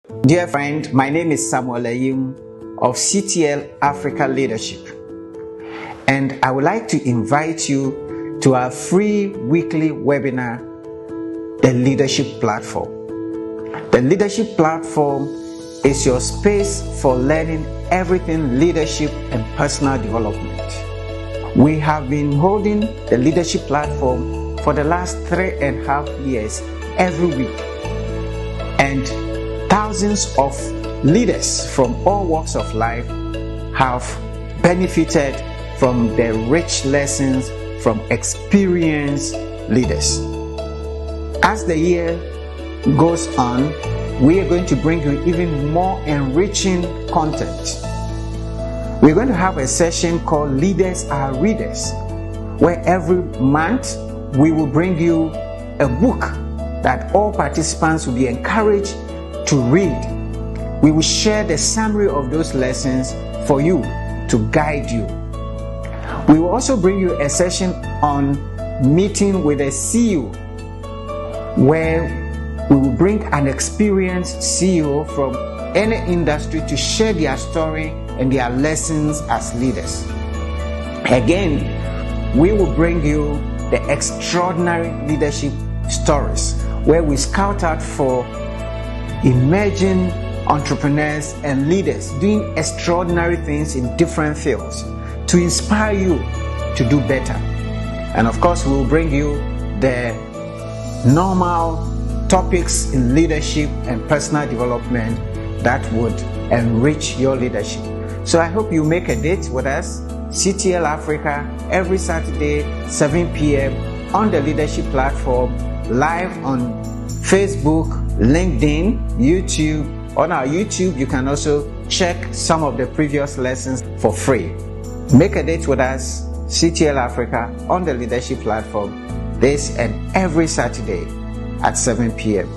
Dear friend, my name is Samuel Ayim of CTL Africa Leadership, and I would like to invite you to our free weekly webinar, The Leadership Platform. The Leadership Platform is your space for learning everything leadership and personal development. We have been holding the Leadership Platform for the last 3.5 years every week, and thousands of leaders from all walks of life have benefited from the rich lessons from experienced leaders. As the year goes on, we are going to bring you even more enriching content. We're going to have a session called Leaders Are Readers, where every month we will bring you a book that all participants will be encouraged to read. We will share the summary of those lessons for you to guide you. We will also bring you a session on meeting with a CEO, where we will bring an experienced CEO from any industry to share their story and their lessons as leaders. Again, we will bring you the extraordinary leadership stories, where we scout out for emerging entrepreneurs and leaders doing extraordinary things in different fields to inspire you to do better. And of course, we will bring you the normal topics in leadership and personal development that would enrich your leadership. So I hope you make a date with us, CTL Africa, every Saturday, 7 p.m. on the Leadership Platform, live on Facebook, LinkedIn, YouTube. On our YouTube, you can also check some of the previous lessons for free. Make a date with us, CTL Africa, on the Leadership Platform, this and every Saturday at 7 p.m.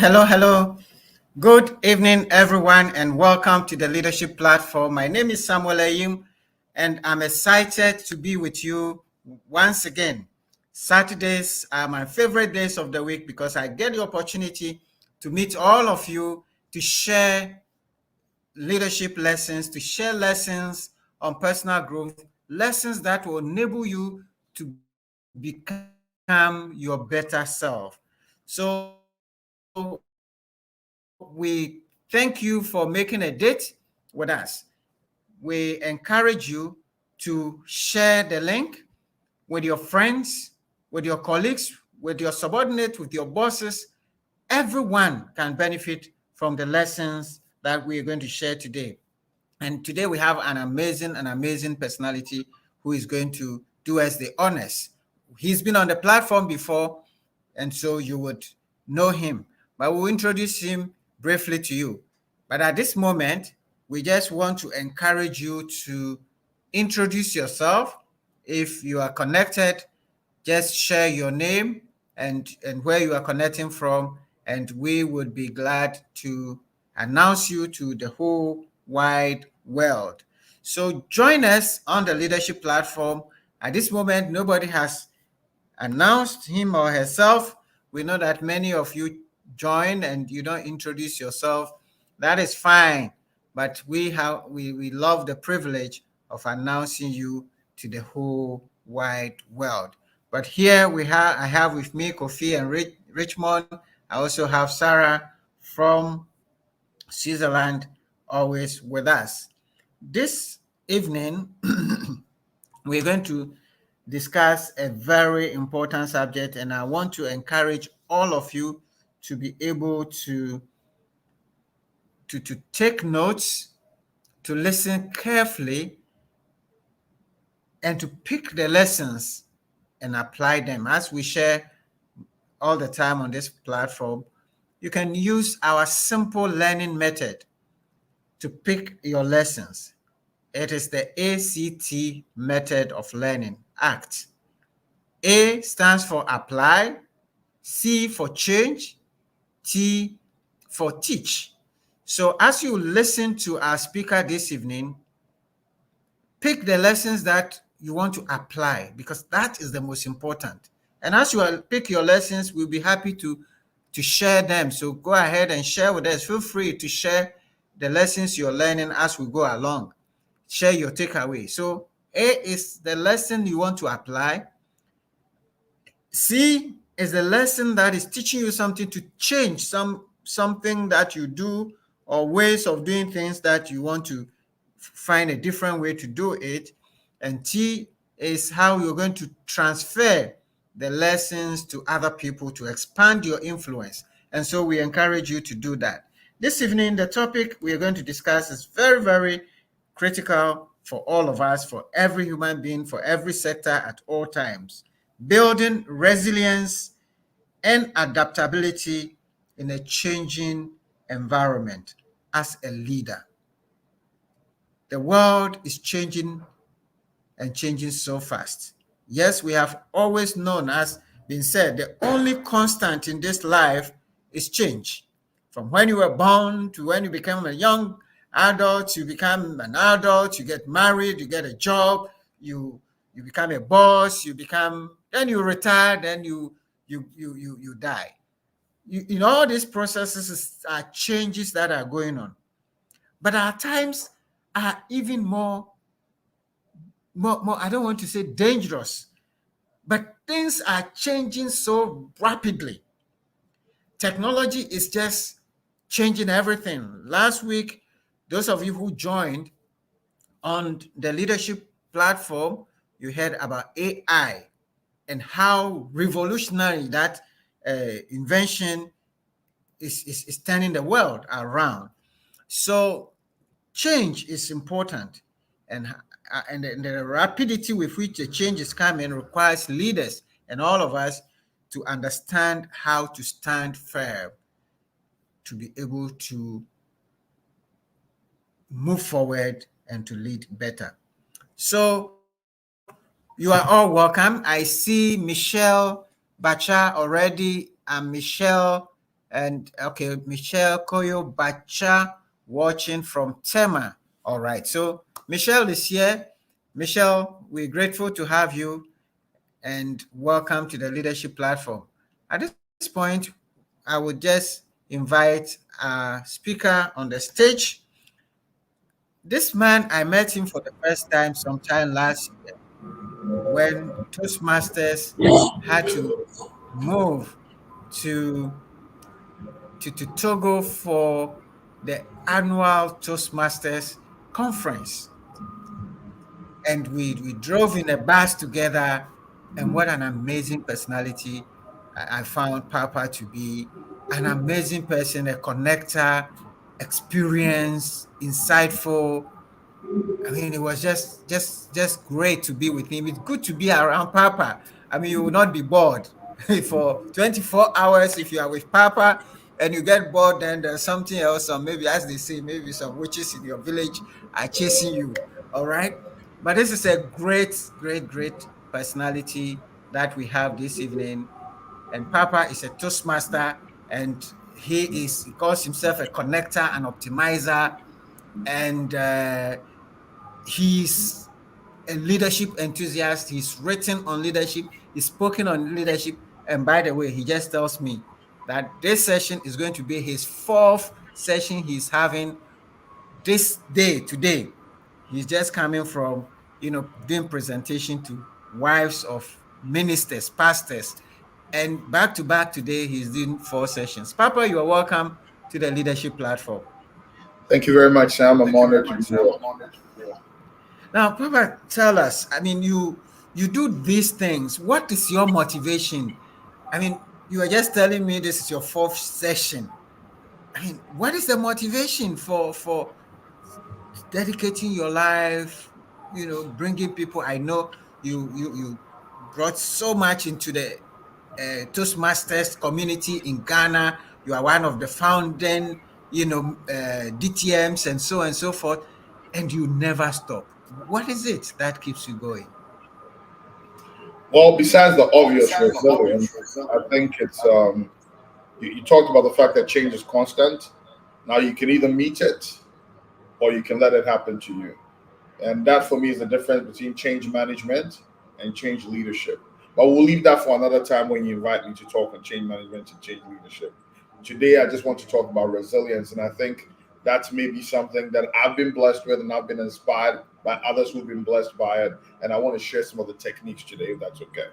Hello. Good evening, everyone, and welcome to the Leadership Platform. My name is Samuel Ayim, and I'm excited to be with you once again. Saturdays are my favorite days of the week because I get the opportunity to meet all of you, to share leadership lessons, to share lessons on personal growth, lessons that will enable you to become your better self. So we thank you for making a date with us. We encourage you to share the link with your friends, with your colleagues, with your subordinates, with your bosses. Everyone can benefit from the lessons that we are going to share today. And today we have an amazing personality who is going to do us the honors. He's been on the platform before, and so you would know him, but we'll introduce him briefly to you. But at this moment, we just want to encourage you to introduce yourself. If you are connected, just share your name and where you are connecting from, and we would be glad to announce you to the whole wide world. So join us on the Leadership Platform. At this moment, nobody has announced him or herself. We know that many of you join and you don't introduce yourself. That is fine, but we love the privilege of announcing you to the whole wide world. But here I have with me Kofi and Richmond. I also have Sarah from Switzerland always with us. This evening, we're going to discuss a very important subject, and I want to encourage all of you to be able to take notes, to listen carefully, and to pick the lessons and apply them. As we share all the time on this platform, you can use our simple learning method to pick your lessons. It is the ACT method of learning, ACT. A stands for apply, C for change, T for teach. So as you listen to our speaker this evening, pick the lessons that you want to apply, because that is the most important. And as you pick your lessons, we'll be happy to share them. So go ahead and share with us. Feel free to share the lessons you're learning as we go along. Share your takeaway. So A is the lesson you want to apply. C is the lesson that is teaching you something to change, something that you do, or ways of doing things that you want to find a different way to do it. And T is how you're going to transfer the lessons to other people to expand your influence. And so we encourage you to do that. This evening, the topic we are going to discuss is very, very critical for all of us, for every human being, for every sector at all times. Building resilience and adaptability in a changing environment as a leader. The world is changing and changing so fast. Yes, we have always known, as been said, the only constant in this life is change. From when you were born to when you become a young adult, you become an adult, you get married, you get a job, you become a boss, then you retire, then you die. In all these processes are changes that are going on. But our times are even more, I don't want to say dangerous, but things are changing so rapidly. Technology is just changing everything. Last week, those of you who joined on the leadership platform, you heard about AI and how revolutionary that invention is turning the world around. So change is important, and the rapidity with which the change is coming requires leaders and all of us to understand how to stand firm, to be able to move forward and to lead better. So you are all welcome. I see Michelle Bacha already, and Michelle Koyo Bacha watching from Tema. All right. So Michelle is here. Michelle, we're grateful to have you and welcome to the leadership platform. At this point, I would just invite a speaker on the stage. This man, I met him for the first time sometime last year when Toastmasters had to move to Togo for the annual Toastmasters conference. And we drove in a bus together, and what an amazing personality I found Papa to be. An amazing person, a connector, experienced, insightful. I mean, it was just great to be with him. It's good to be around Papa. I mean, you will not be bored for 24 hours if you are with Papa and you get bored, then there's something else, or maybe, as they say, maybe some witches in your village are chasing you. All right. But this is a great, great, great personality that we have this evening. And Papa is a Toastmaster, and he calls himself a connector, an optimizer, and he's a leadership enthusiast. He's written on leadership, he's spoken on leadership. And by the way, he just tells me that this session is going to be his 4th session he's having this day, today. He's just coming from, doing presentation to wives of ministers, pastors. And back to back today, he's doing 4 sessions. Papa, you are welcome to the leadership platform. Thank you very much, Sam. I'm honored to be here. Now, Papa, tell us. I mean, you do these things. What is your motivation? I mean, you are just telling me this is your fourth session. I mean, what is the motivation for dedicating your life? Bringing people. I know you brought so much into the Toastmasters community in Ghana. You are one of the founding, DTMs and so on and so forth, and you never stop. What is it that keeps you going? Well, besides the obvious resilience, I think it's you talked about the fact that change is constant. Now you can either meet it or you can let it happen to you. And that for me is the difference between change management and change leadership. But we'll leave that for another time when you invite me to talk on change management and change leadership. Today, I just want to talk about resilience. And I think that's maybe something that I've been blessed with and I've been inspired by others who've been blessed by it. And I want to share some of the techniques today, if that's okay.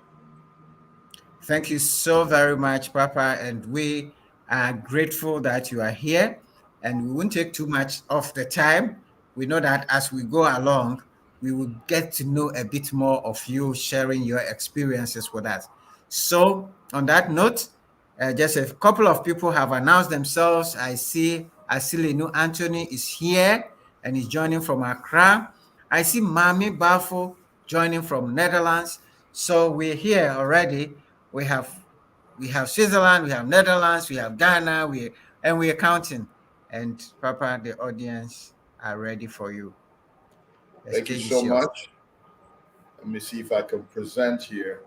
Thank you so very much, Papa. And we are grateful that you are here. And we won't take too much of the time. We know that as we go along, we will get to know a bit more of you sharing your experiences with us. So, on that note, just a couple of people have announced themselves. I see Lenu Anthony is here and he's joining from Accra. I see Mami Bafo joining from Netherlands. So we're here already. We have Switzerland, we have Netherlands, we have Ghana, we're counting. And Papa, the audience are ready for you. The Thank you stage is so yours. much. Let me see if I can present here.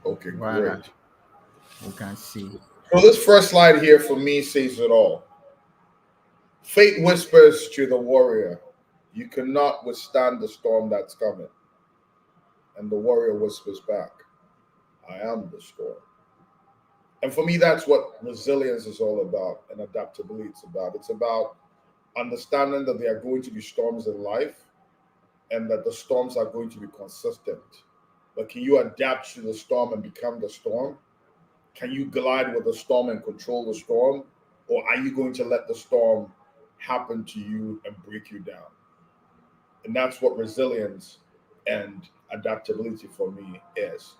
Okay, Voila, great. we can see. So this first slide here for me says it all. Fate whispers to the warrior, you cannot withstand the storm that's coming. And the warrior whispers back, I am the storm. And for me, that's what resilience is all about and adaptability it's about. It's about understanding that there are going to be storms in life and that the storms are going to be consistent. But can you adapt to the storm and become the storm? Can you glide with the storm and control the storm? Or are you going to let the storm happen to you and break you down? And that's what resilience and adaptability for me is.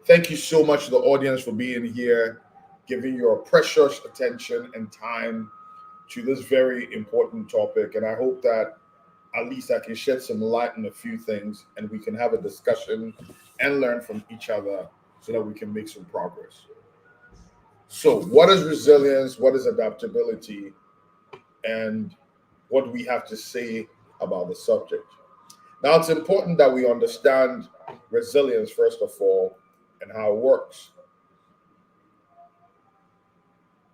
Thank you so much to the audience for being here, giving your precious attention and time to this very important topic. And I hope that at least I can shed some light on a few things and we can have a discussion and learn from each other so that we can make some progress. So, what is resilience? What is adaptability? And what do we have to say about the subject? Now, it's important that we understand resilience, first of all, and how it works.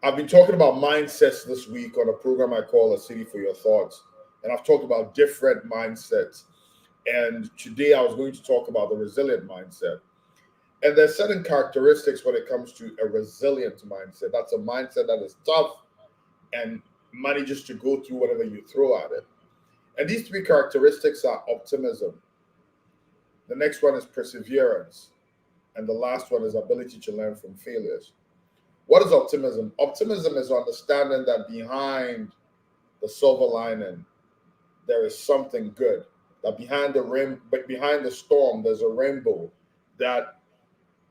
I've been talking about mindsets this week on a program I call A City for Your Thoughts. And I've talked about different mindsets. And today I was going to talk about the resilient mindset. And there's certain characteristics when it comes to a resilient mindset. That's a mindset that is tough and manages to go through whatever you throw at it. And these three characteristics are optimism. The next one is perseverance. And the last one is ability to learn from failures. What is optimism? Optimism is understanding that behind the silver lining, there is something good. That behind the storm, there's a rainbow. That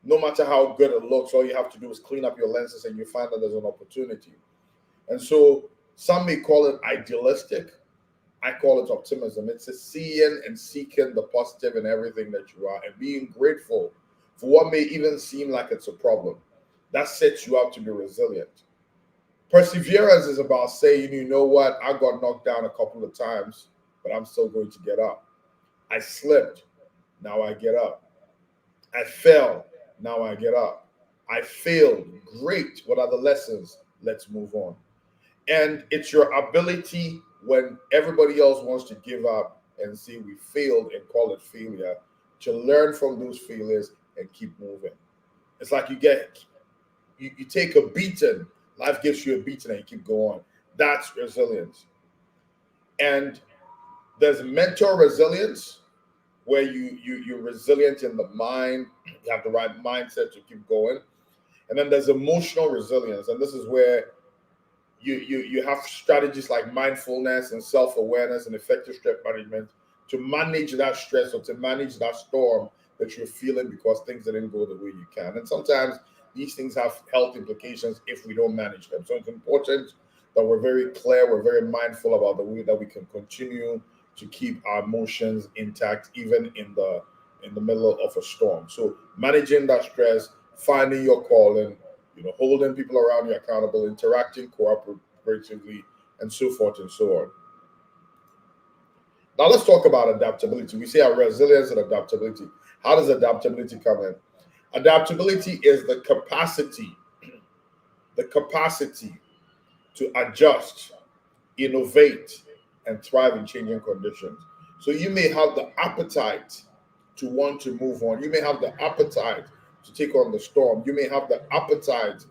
no matter how good it looks, all you have to do is clean up your lenses and you find that there's an opportunity. And so some may call it idealistic. I call it optimism. It's a seeing and seeking the positive in everything that you are and being grateful for what may even seem like it's a problem. That sets you up to be resilient. Perseverance is about saying, you know what, I got knocked down a couple of times, but I'm still going to get up. I slipped, now I get up. I fell, now I get up. I failed, great. What are the lessons? Let's move on. And it's your ability when everybody else wants to give up and say we failed and call it failure to learn from those failures and keep moving. It's like you take a beating, life gives you a beating and you keep going. That's resilience. And there's mental resilience where you're resilient in the mind, you have the right mindset to keep going. And then there's emotional resilience, and this is where You have strategies like mindfulness and self-awareness and effective stress management to manage that stress or to manage that storm that you're feeling because things didn't go the way you can. And sometimes these things have health implications if we don't manage them. So it's important that we're very clear, we're very mindful about the way that we can continue to keep our emotions intact even in the middle of a storm. So managing that stress, finding your calling, holding people around you accountable, interacting cooperatively, and so forth and so on. Now let's talk about adaptability. We say our resilience and adaptability. How does adaptability come in? Adaptability is the capacity to adjust, innovate, and thrive in changing conditions. So you may have the appetite to want to move on. You may have the appetite to take on the storm. You may have the appetite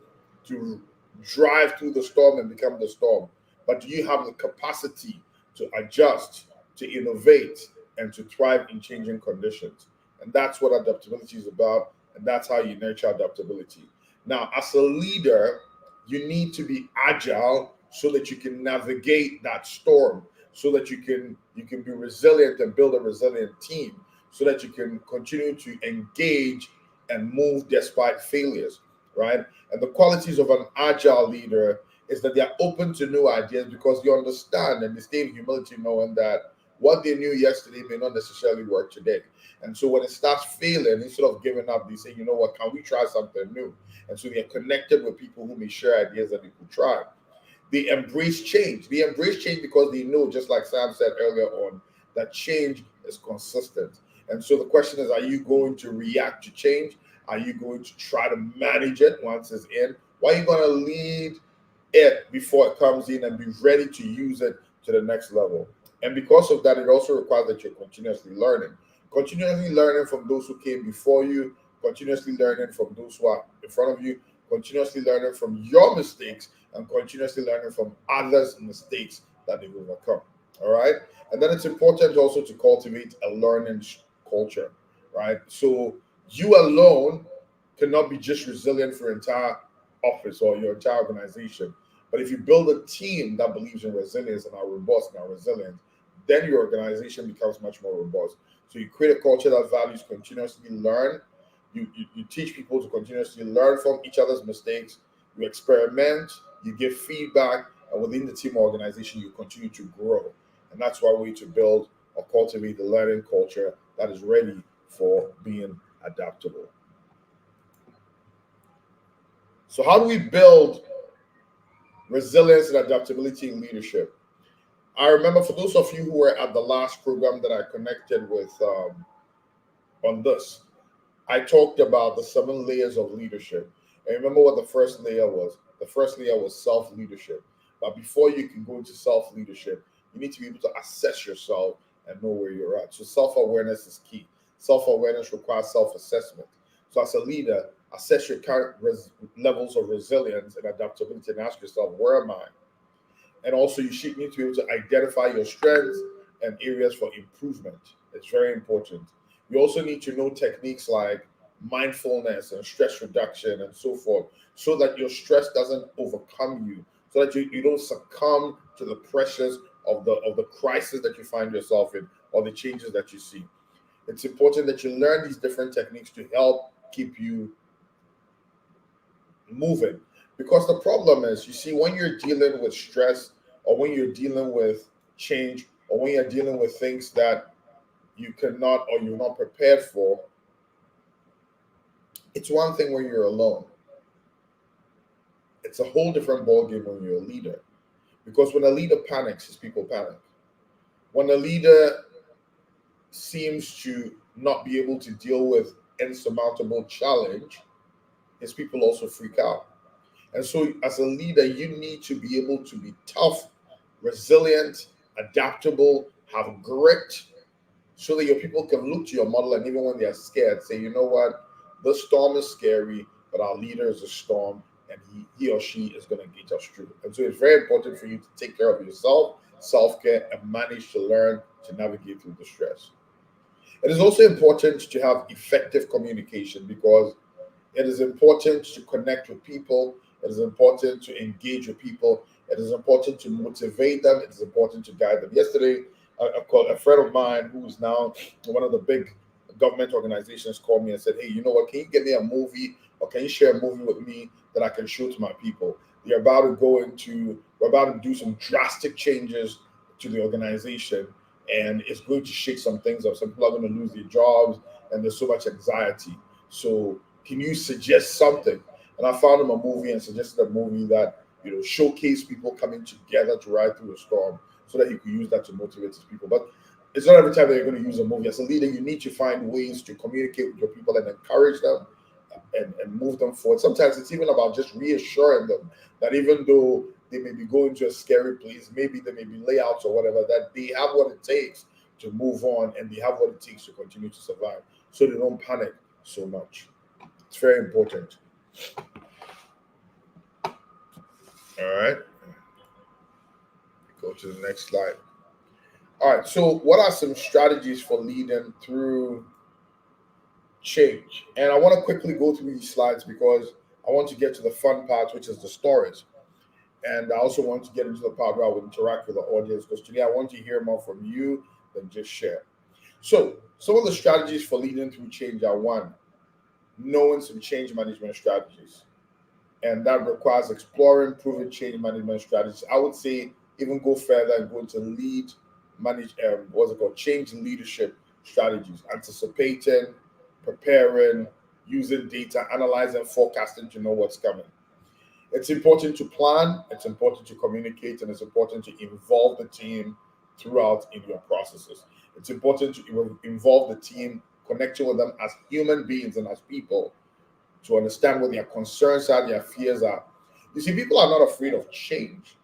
to drive through the storm and become the storm. But do you have the capacity to adjust, to innovate, and to thrive in changing conditions? And that's what adaptability is about. And that's how you nurture adaptability. Now, as a leader, you need to be agile so that you can navigate that storm, so that you can be resilient and build a resilient team, so that you can continue to engage and move despite failures, right? And the qualities of an agile leader is that they are open to new ideas because they understand and they stay in humility, knowing that what they knew yesterday may not necessarily work today. And so when it starts failing, instead of giving up, they say, you know what, can we try something new? And so they're connected with people who may share ideas that they could try. They embrace change. They embrace change because they know, just like Sam said earlier on, that change is consistent. And so the question is, are you going to react to change? Are you going to try to manage it once it's in? Why are you going to lead it before it comes in and be ready to use it to the next level? And because of that, it also requires that you're continuously learning from those who came before you, continuously learning from those who are in front of you, continuously learning from your mistakes, and continuously learning from others' mistakes that they've overcome. All right. And then it's important also to cultivate a learning culture, right? So you alone cannot be just resilient for your entire office or your entire organization. But if you build a team that believes in resilience and are robust and are resilient, then your organization becomes much more robust. So you create a culture that values continuously learn. You teach people to continuously learn from each other's mistakes. You experiment, you give feedback, and within the team organization, you continue to grow. And that's why we need to build or cultivate the learning culture that is ready for being adaptable. So how do we build resilience and adaptability in leadership? I remember, for those of you who were at the last program that I connected with on this, I talked about the 7 layers of leadership. And remember what the first layer was? The first layer was self-leadership. But before you can go into self-leadership, you need to be able to assess yourself and know where you're at. So self-awareness is key. Self-awareness requires self-assessment. So as a leader, assess your current levels of resilience and adaptability and ask yourself, where am I? And also, you should need to be able to identify your strengths and areas for improvement. It's very important. You also need to know techniques like mindfulness and stress reduction and so forth, so that your stress doesn't overcome you, so that you don't succumb to the pressures of the crisis that you find yourself in or the changes that you see. It's important that you learn these different techniques to help keep you moving. Because the problem is, you see, when you're dealing with stress or when you're dealing with change or when you're dealing with things that you cannot or you're not prepared for, it's one thing when you're alone. It's a whole different ballgame when you're a leader. Because when a leader panics, his people panic. When a leader seems to not be able to deal with insurmountable challenge, his people also freak out. And so as a leader, you need to be able to be tough, resilient, adaptable, have grit, so that your people can look to your model and even when they are scared, say, you know what, the storm is scary, but our leader is a storm and he or she is going to get us through. And so it's very important for you to take care of yourself, self-care, and manage to learn to navigate through the stress. It is also important to have effective communication because it is important to connect with people. It is important to engage with people. It is important to motivate them. It is important to guide them. Yesterday, a friend of mine who is now one of the big government organizations called me and said, "Hey, you know what? Can you get me a movie, or can you share a movie with me that I can show to my people? We're about to do some drastic changes to the organization, and it's going to shake some things up. Some people are going to lose their jobs, and there's so much anxiety. So can you suggest something?" And I found him a movie and suggested a movie that showcase people coming together to ride through a storm, so that he could use that to motivate his people. But it's not every time that you're going to use a movie. As a leader, you need to find ways to communicate with your people and encourage them and move them forward. Sometimes it's even about just reassuring them that even though they may be going to a scary place, maybe there may be layouts or whatever, that they have what it takes to move on, and they have what it takes to continue to survive, so they don't panic so much. It's very important. All right. Go to the next slide. All right. So, what are some strategies for leading through change? And I want to quickly go through these slides because I want to get to the fun part, which is the stories. And I also want to get into the part where I will interact with the audience, because today I want to hear more from you than just share. So, some of the strategies for leading through change are: one, knowing some change management strategies. And that requires exploring proven change management strategies. I would say even go further and go into change leadership strategies, anticipating, preparing, using data, analyzing, forecasting to know what's coming. It's important to plan, it's important to communicate, and it's important to involve the team throughout in your processes. It's important to involve the team, connecting with them as human beings and as people, to understand what their concerns are, their fears are. You see, people are not afraid of change.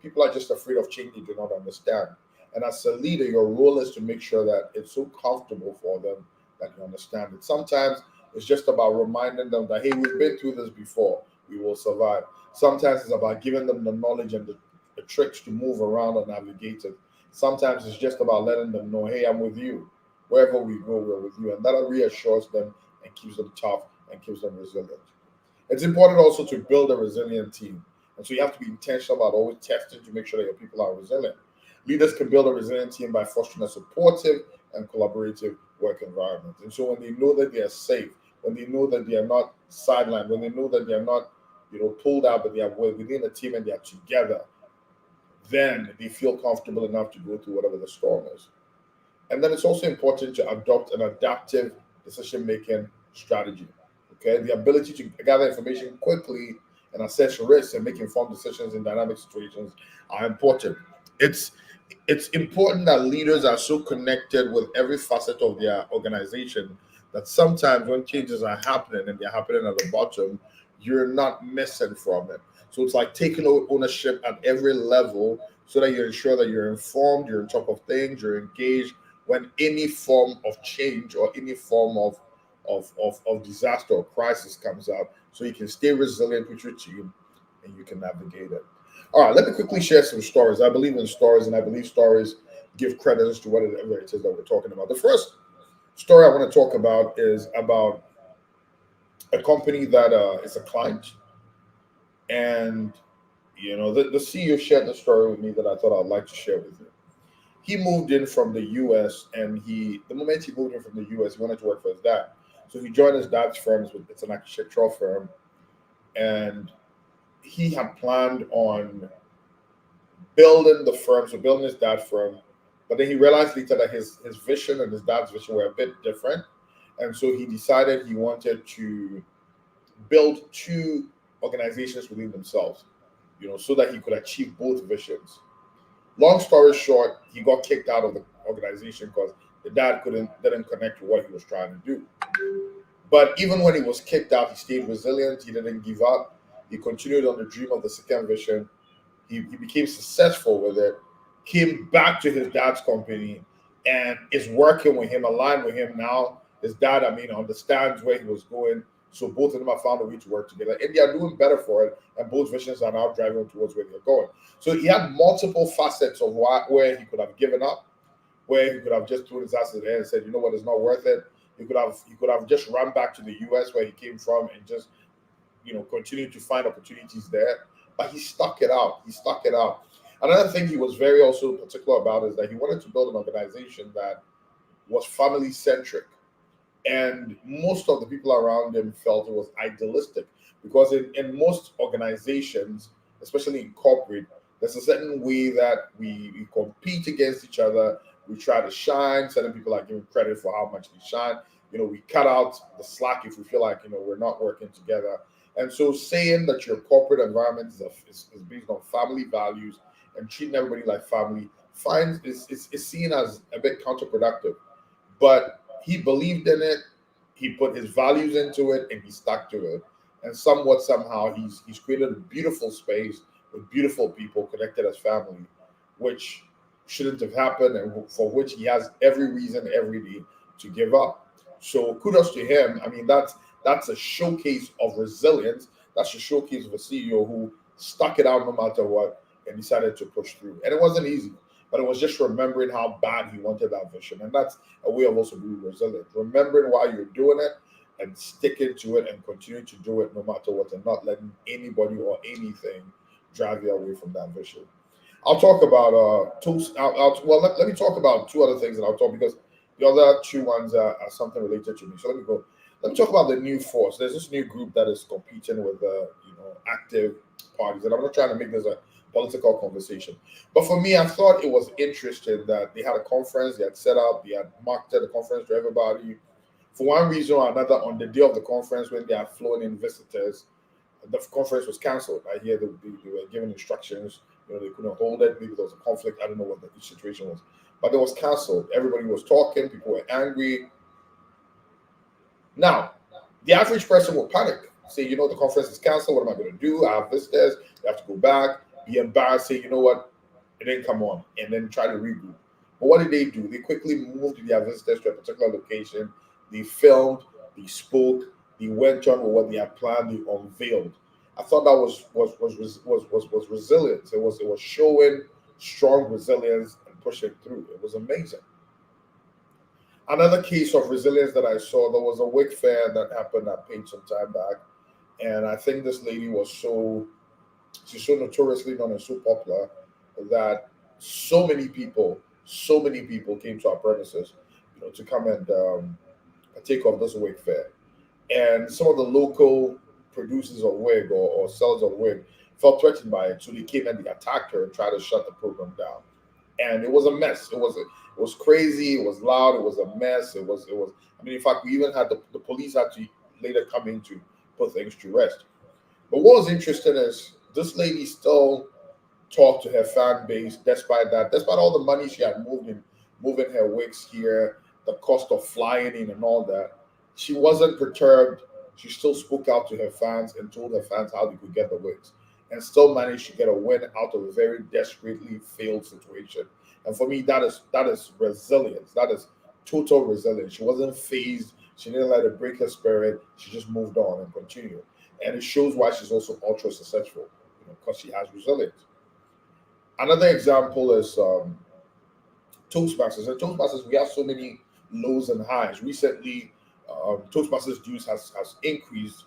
People are just afraid of change they do not understand. And as a leader, your role is to make sure that it's so comfortable for them that you understand it. Sometimes it's just about reminding them that, hey, we've been through this before, we will survive. Sometimes it's about giving them the knowledge and the tricks to move around and navigate it. Sometimes it's just about letting them know, hey, I'm with you. Wherever we go, we're with you. And that reassures them and keeps them tough and keeps them resilient. It's important also to build a resilient team. And so you have to be intentional about always testing to make sure that your people are resilient. Leaders can build a resilient team by fostering a supportive and collaborative work environment. And so when they know that they are safe, when they know that they are not sidelined, when they know that they are not, pulled out, but they are within a team and they are together, then they feel comfortable enough to go through whatever the storm is. And then it's also important to adopt an adaptive decision-making strategy. Okay, the ability to gather information quickly and assess risks and make informed decisions in dynamic situations are important. It's important that leaders are so connected with every facet of their organization that sometimes when changes are happening and they're happening at the bottom, you're not missing from it. So it's like taking ownership at every level, so that you ensure that you're informed, you're on top of things, you're engaged when any form of change or any form of disaster or crisis comes up, so you can stay resilient with your team and you can navigate it. All right, let me quickly share some stories. I believe in stories, and I believe stories give credence to whatever it is that we're talking about. The first story I want to talk about is about a company that is a client, and the CEO shared the story with me that I thought I'd like to share with you. He moved in from the US, and the moment he moved in from the US, he wanted to work for his dad. So he joined his dad's firm. It's an architectural firm, and he had planned on building the firm, so building his dad's firm. But then he realized later that his vision and his dad's vision were a bit different. And so he decided he wanted to build two organizations within themselves, so that he could achieve both visions. Long story short, he got kicked out of the organization because the dad didn't connect to what he was trying to do. But even when he was kicked out, he stayed resilient. He didn't give up. He continued on the dream of the second vision. He became successful with it, came back to his dad's company, and is working with him, aligned with him now. His dad, understands where he was going. So both of them have found a way to work together, and they are doing better for it. And both visions are now driving towards where they're going. So he had multiple facets of where he could have given up, where he could have just thrown his ass in the air and said, you know what, it's not worth it. He could have just run back to the US where he came from and just, continue to find opportunities there. but he stuck it out. He stuck it out. Another thing he was very also particular about is that he wanted to build an organization that was family centric. And most of the people around him felt it was idealistic because in most organizations, especially in corporate, there's a certain way that we compete against each other. We try to shine. Certain people are given credit for how much they shine. We cut out the slack if we feel like we're not working together. And so saying that your corporate environment is based on family values and treating everybody like family is seen as a bit counterproductive. But he believed in it. He put his values into it, and he stuck to it. And somewhat somehow, he's created a beautiful space with beautiful people connected as family, which shouldn't have happened, and for which he has every reason every day to give up. So kudos to him. I mean, that's a showcase of resilience. That's a showcase of a CEO who stuck it out no matter what and decided to push through. And it wasn't easy, but it was just remembering how bad he wanted that vision. And that's a way of also being resilient. Remembering why you're doing it and sticking to it and continuing to do it no matter what, and not letting anybody or anything drive you away from that vision. I'll talk about two. Let me talk about two other things, and I'll talk because the other two ones are something related to me. So let me go. Let me talk about the new force. There's this new group that is competing with active parties, and I'm not trying to make this a political conversation. But for me, I thought it was interesting that they had a conference, they had set up, they had marketed the conference to everybody. For one reason or another, on the day of the conference, when they had flown in visitors, the conference was cancelled. I hear they were given instructions, they couldn't hold it. Maybe there was a conflict. I don't know what the situation was. But it was cancelled. Everybody was talking, people were angry. Now, the average person will panic, say, the conference is cancelled. What am I going to do? I have visitors. I have to go back, be embarrassed, say, you know what, it didn't come on, and then try to regroup. But what did they do? They quickly moved their visitors to a particular location. They filmed, they spoke, they went on with what they had planned, they unveiled. I thought that was resilience. It was showing strong resilience and pushing through. It was amazing. Another case of resilience that I saw, there was a wig fair that happened at Page some time back, and I think this lady she's so notoriously known and so popular that so many people came to our premises, to come and take off this wig fair. And some of the local producers of wig or sellers of wig felt threatened by it, so they came and they attacked her and tried to shut the program down. And it was a mess. It was crazy. It was loud. It was a mess. It was. I mean, in fact, we even had the police had to later come in to put things to rest. But what was interesting is this lady still talked to her fan base despite all the money she had moving her wigs here, the cost of flying in and all that. She wasn't perturbed. She still spoke out to her fans and told her fans how they could get the wigs, and still managed to get a win out of a very desperately failed situation. And for me, that is resilience. That is total resilience. She wasn't phased. She didn't let it break her spirit. She just moved on and continued. And it shows why she's also ultra successful, because she has resilience. Another example is Toastmasters. At Toastmasters, we have so many lows and highs. Recently, Toastmasters dues has increased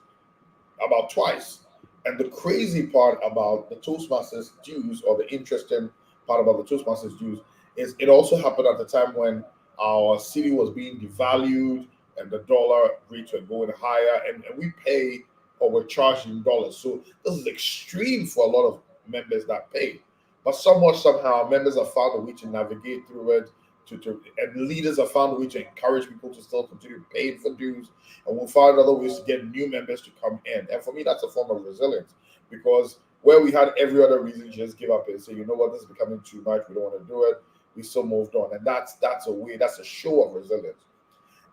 about twice. And the crazy part about the Toastmasters dues, or the interesting part about the Toastmasters dues, is it also happened at the time when our city was being devalued and the dollar rates were going higher, and we pay or we're charged in dollars. So this is extreme for a lot of members that pay. But somewhat somehow members have found a way to navigate through it, and leaders have found a way to encourage people to still continue paying for dues, and we'll find other ways to get new members to come in. And for me, that's a form of resilience, because where we had every other reason to just give up and say, you know what, this is becoming too much, we don't want to do it, we still moved on. And that's a show of resilience.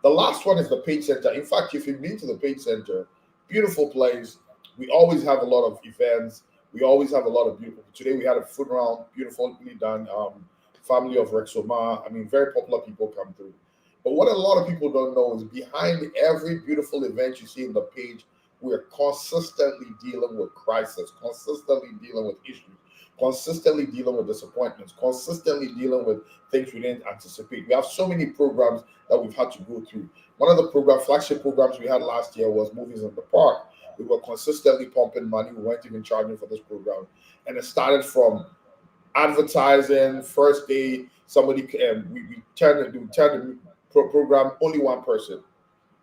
The last one is the Page Center. In fact, if you've been to the Page Center, beautiful place. We always have a lot of events. We always have a lot of beautiful. Today we had a funeral, beautifully done. Family of Rexomar. I mean, very popular people come through. But what a lot of people don't know is behind every beautiful event you see in the Page, we're consistently dealing with crisis, consistently dealing with issues, consistently dealing with disappointments, consistently dealing with things we didn't anticipate. We have so many programs that we've had to go through. One of the flagship programs we had last year was Movies in the Park, We were consistently pumping money. We weren't even charging for this program. And it started from advertising. First day, somebody we turned the program only one person.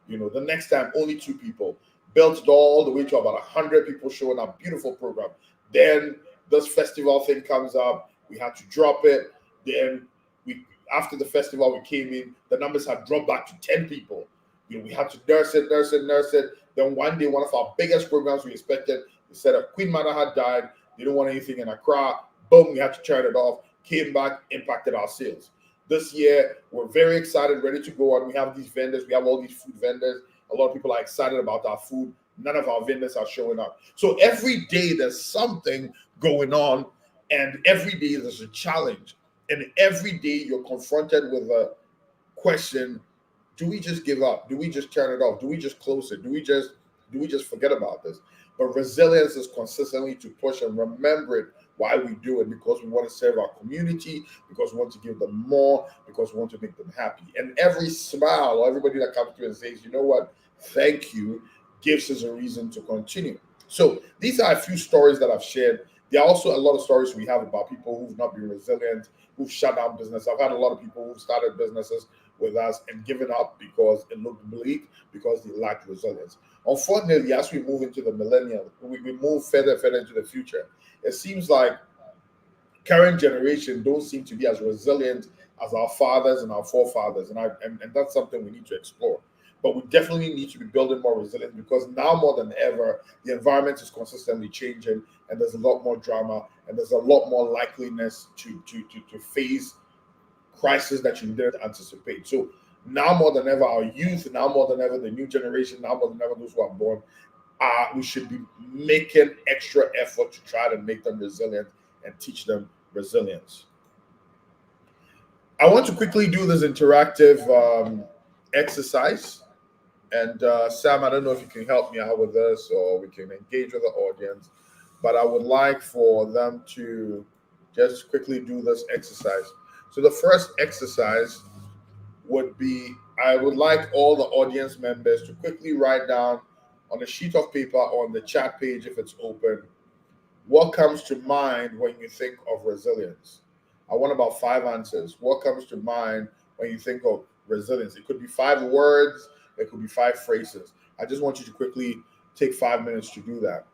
The next time only two people. Built it all the way to about 100 people showing up. Beautiful program. Then this festival thing comes up. We had to drop it. Then we after the festival we came in, the numbers had dropped back to 10 people. We had to nurse it, nurse it, nurse it. Then one day, one of our biggest programs we expected, we said a Queen Mother had died. They didn't want anything in Accra. Boom, we had to turn it off. Came back, impacted our sales. This year, we're very excited, ready to go on. We have these vendors. We have all these food vendors. A lot of people are excited about our food. None of our vendors are showing up. So every day there's something going on, and every day there's a challenge. And every day you're confronted with a question: do we just give up? Do we just turn it off? Do we just close it? Do we just forget about this? But resilience is consistently to push and remember it, why we do it, because we want to serve our community, because we want to give them more, because we want to make them happy. And every smile or everybody that comes through and says, you know what, thank you, gives us a reason to continue. So these are a few stories that I've shared. There are also a lot of stories we have about people who've not been resilient, who've shut down business. I've had a lot of people who've started businesses with us and given up because it looked bleak, because they lacked resilience. Unfortunately, as we move into the millennium, we move further into the future, it seems like current generation don't seem to be as resilient as our fathers and our forefathers, and that's something we need to explore. But we definitely need to be building more resilience, because now more than ever, the environment is consistently changing, and there's a lot more drama, and there's a lot more likeliness to face crisis that you didn't anticipate. So now more than ever, our youth, now more than ever, the new generation, now more than ever, those who are born, we should be making extra effort to try to make them resilient and teach them resilience. I want to quickly do this interactive exercise. And Sam, I don't know if you can help me out with this, or we can engage with the audience, but I would like for them to just quickly do this exercise. So the first exercise would be, I would like all the audience members to quickly write down on a sheet of paper or on the chat page, if it's open, what comes to mind when you think of resilience. I want about 5 answers. What comes to mind when you think of resilience? It could be 5 words, it could be 5 phrases. I just want you to quickly take 5 minutes to do that.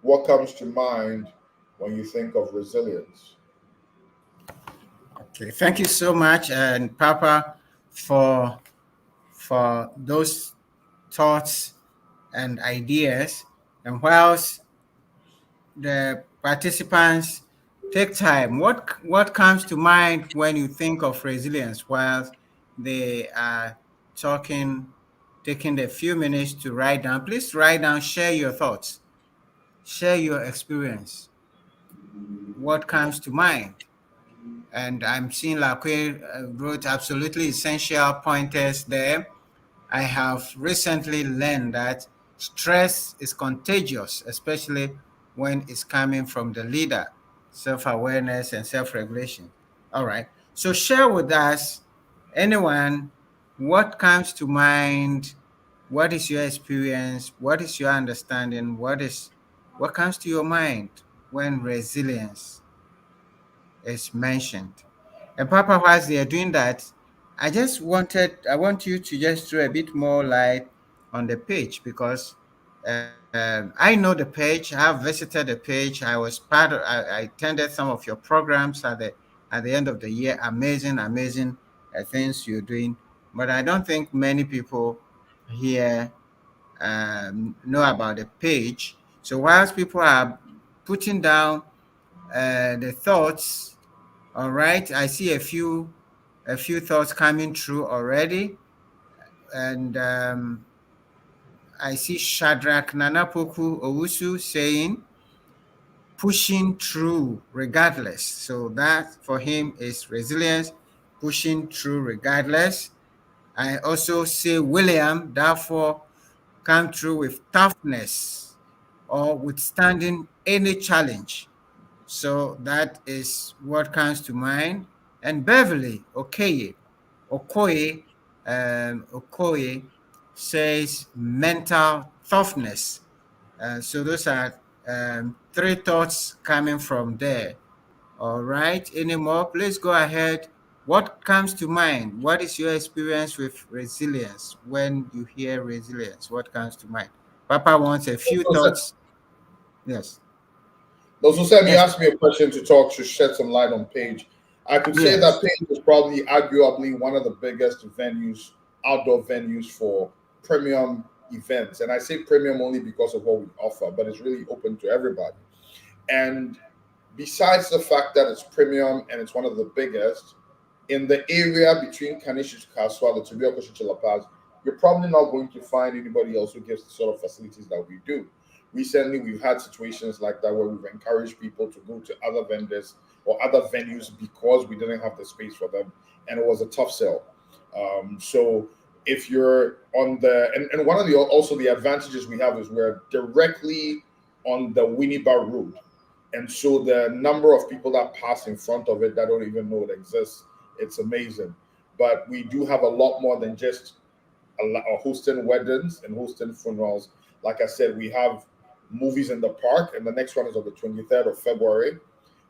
What comes to mind when you think of resilience? Okay, thank you so much, and Papa, for those thoughts and ideas. And whilst the participants take time, what comes to mind when you think of resilience while they are talking, taking a few minutes to write down? Please write down, share your thoughts, share your experience. What comes to mind? And I'm seeing Lakwe wrote absolutely essential pointers there. I have recently learned that stress is contagious, especially when it's coming from the leader. Self-awareness and self-regulation. All right. So share with us, anyone, what comes to mind? What is your experience? What is your understanding? What comes to your mind when resilience is mentioned? And Papa, whilst they are doing that, I want you to just throw a bit more light on the page, because I know the page. I have visited the page. I was I attended some of your programs at the end of the year. Amazing things you're doing. But I don't think many people here know about the page. So whilst people are putting down the thoughts, all right, I see a few thoughts coming through already, and I see Shadrach Nanapoku Owusu saying, pushing through regardless. So that for him is resilience, pushing through regardless. I also see William, therefore, come through with toughness or withstanding any challenge. So that is what comes to mind. And Beverly Okoye, says mental toughness. So those are three thoughts coming from there. All right. Any more? Please go ahead. What comes to mind? What is your experience with resilience? When you hear resilience, what comes to mind? Papa wants a few So, thoughts. Yes. so Sam, you Yes. asked me a question to talk to shed some light on Page. I could say that Yes. Page is probably arguably one of the biggest venues, outdoor venues for premium events. And I say premium only because of what we offer, but it's really open to everybody. And besides the fact that it's premium and it's one of the biggest, in the area between Kanishi to Kaswa, the Tubioko to La Paz, you're probably not going to find anybody else who gives the sort of facilities that we do. Recently, we've had situations like that where we've encouraged people to go to other vendors or other venues because we didn't have the space for them, and it was a tough sell. So if you're on the and one of the also the advantages we have is we're directly on the Winneba Road, and so the number of people that pass in front of it that don't even know it exists, it's amazing. But we do have a lot more than just hosting weddings and hosting funerals. Like I said, we have movies in the park, and the next one is on the 23rd of February.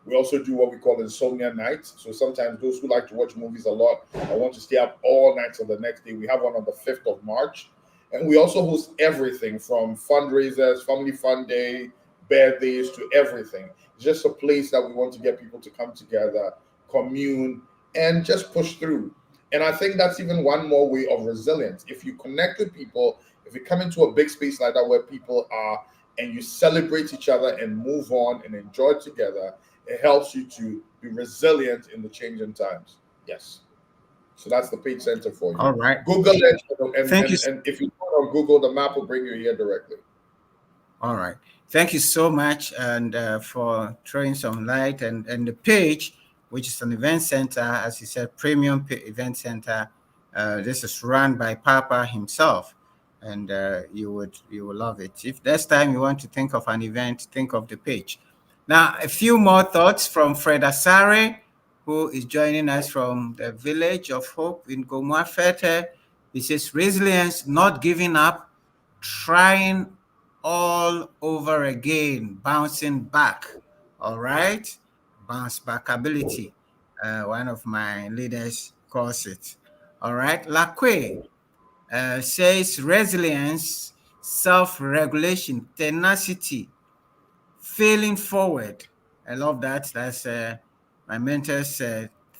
We also do what we call insomnia nights. So sometimes those who like to watch movies a lot or want to stay up all night till the next day, we have one on the 5th of March. And we also host everything from fundraisers, family fun day, birthdays to everything. It's just a place that we want to get people to come together, commune, and just push through. And I think that's even one more way of resilience. If you connect with people, if you come into a big space like that where people are and you celebrate each other and move on and enjoy together, it helps you to be resilient in the changing times. Yes. So that's the Page Center for you. All right. Google it, Thank you. and if you go on Google, the map will bring you here directly. All right. Thank you so much and for throwing some light and the Page, which is an event center, as you said, premium event center. This is run by Papa himself, and you will love it. If next time you want to think of an event, think of the Page. Now, a few more thoughts from Fred Asare, who is joining us from the village of Hope in Gomwa Fete. He says, resilience, not giving up, trying all over again, bouncing back. All right. Bounce back ability. One of my leaders calls it. All right. Lacque says resilience, self-regulation, tenacity, failing forward. I love that. That's my mentor's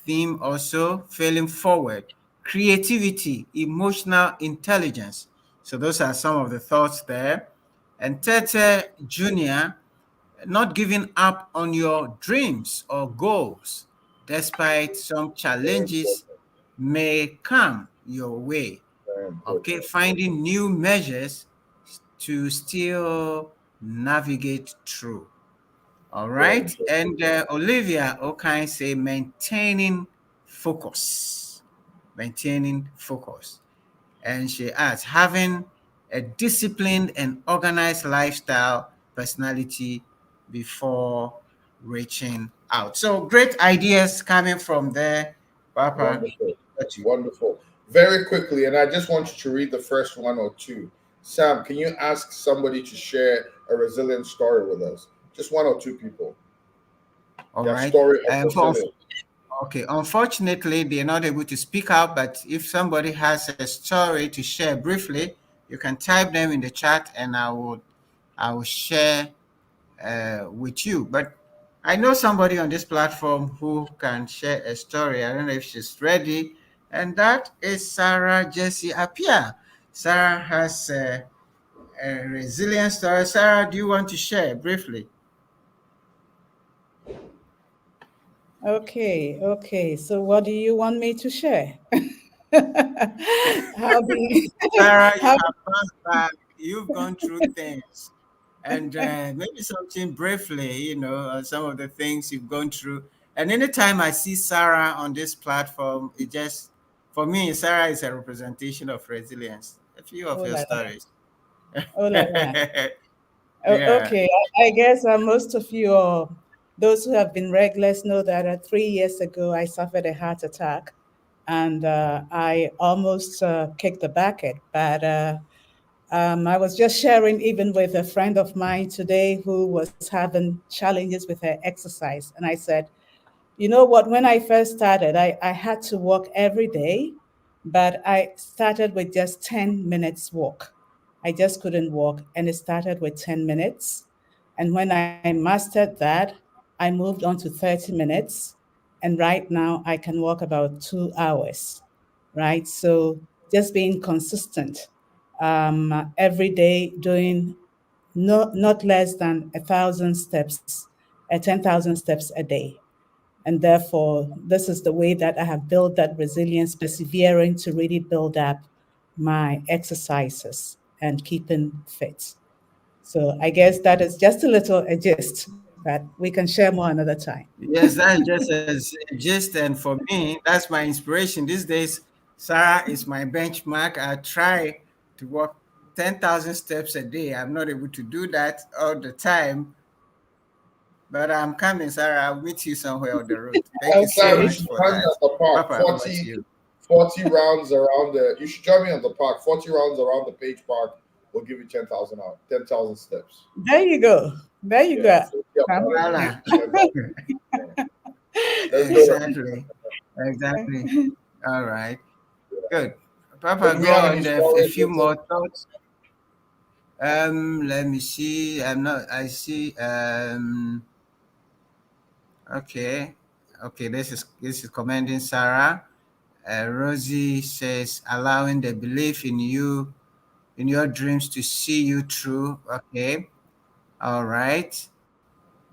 theme also, failing forward. Creativity, emotional intelligence. So those are some of the thoughts there. And Tete Jr., not giving up on your dreams or goals, despite some Very challenges important. may come your way. Very Okay, important. finding new measures to still navigate through. All Very right. important. And Olivia Okai say maintaining focus. Maintaining focus. And she adds having a disciplined and organized lifestyle personality before reaching out. So great ideas coming from there, Papa. Wonderful. Got you. Wonderful. Very quickly, and I just want you to read the first one or two. Sam, can you ask somebody to share a resilient story with us? Just one or two people. All Their right. story of For resilience. Okay, unfortunately, they're not able to speak out, but if somebody has a story to share briefly, you can type them in the chat and I will share with you. But I know somebody on this platform who can share a story. I don't know if she's ready, and that is Sarah Jessie Apia. Sarah has a resilient story. Sarah, do you want to share briefly? Okay. So what do you want me to share? How do you, Sarah, you how, have bounced back. You've gone through things, and maybe something briefly, some of the things you've gone through. And anytime I see Sarah on this platform, it just, for me, Sarah is a representation of resilience. A few of oh your la la, stories. oh la la. Yeah. Okay, I guess most of you or those who have been regulars know that 3 years ago I suffered a heart attack. and I almost kicked the bucket. But I was just sharing even with a friend of mine today who was having challenges with her exercise. And I said, you know what? When I first started, I had to walk every day, but I started with just 10 minutes walk. I just couldn't walk, and it started with 10 minutes. And when I mastered that, I moved on to 30 minutes. And right now, I can walk about 2 hours, right? So just being consistent every day, doing not less than 1,000 steps, 10,000 steps a day. And therefore, this is the way that I have built that resilience, persevering to really build up my exercises and keeping fit. So I guess that is just a gist, but we can share more another time. Yes, that's just a gist. And for me, that's my inspiration. These days, Sarah is my benchmark. I try to walk 10,000 steps a day. I'm not able to do that all the time, but I'm coming, Sarah. I'll meet you somewhere on the road. Thank you And so Sam, you Okay. much should for join me that. at the park. Papa, over to you. 40 rounds around the. You should join me at the park. 40 rounds around the Page Park will give you 10,000 out. 10,000 steps. There you go. There you Yeah. go. So, yeah, Come. give Voila. you 10,000. Let's do it. Exactly. Exactly. All right. Good. So Papa, do we go have any on. A stories, few Vincent? more thoughts. Let me see. I'm not. I see. Okay. Okay. This is commending Sarah. Rosie says allowing the belief in you, in your dreams to see you through. Okay. All right.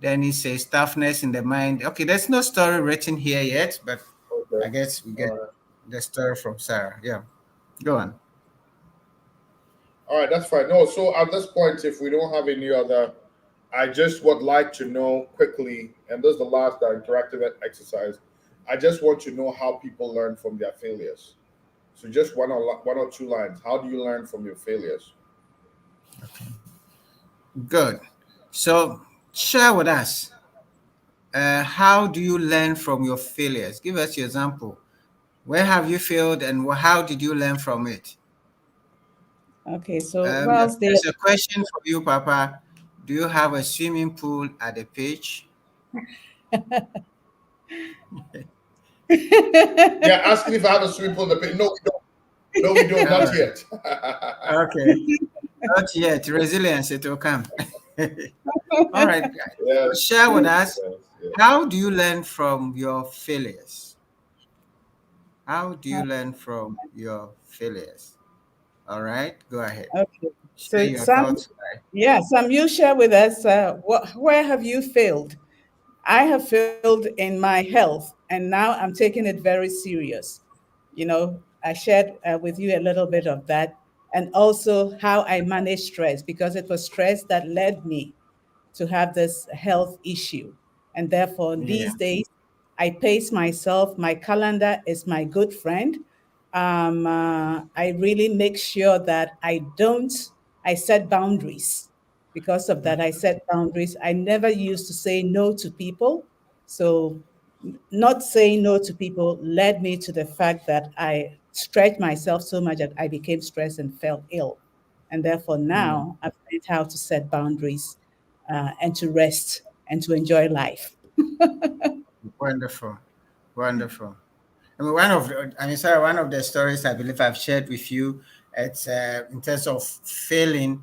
Then he says toughness in the mind. Okay. There's no story written here yet, but I Okay. guess we All get right. the story from Sarah. Yeah. Go on. All right, that's fine. No, so at this point, if we don't have any other, I just would like to know quickly, and this is the last interactive exercise. I just want to know how people learn from their failures. So just one or two lines. How do you learn from your failures? Good. So share with us. How do you learn from your failures? Give us your example. Where have you failed, and how did you learn from it? Okay, so whilst they There's a question for you, Papa. Do you have a swimming pool at the page? Yeah, asking if I have a swimming pool in the pit. No, we don't. No, we don't. All Not right. yet. Okay. Not yet. Resilience, it will come. All right. Yes, Share with us. yes, yes. How do you learn from your failures? How do you learn from your failures? All right. Go ahead. okay. Share So your Sam, thoughts. yeah, Sam, you share with us where have you failed? I have failed in my health, and now I'm taking it very serious. You know, I shared with you a little bit of that, and also how I manage stress because it was stress that led me to have this health issue. And therefore, Yeah. these days, I pace myself. My calendar is my good friend. I really make sure that I set boundaries. Because of that, I set boundaries. I never used to say no to people. So, not saying no to people led me to the fact that I stretched myself so much that I became stressed and fell ill. And therefore, Mm. now I've learned how to set boundaries and to rest and to enjoy life. Wonderful. Wonderful. Sarah, one of the stories I believe I've shared with you, it's in terms of failing.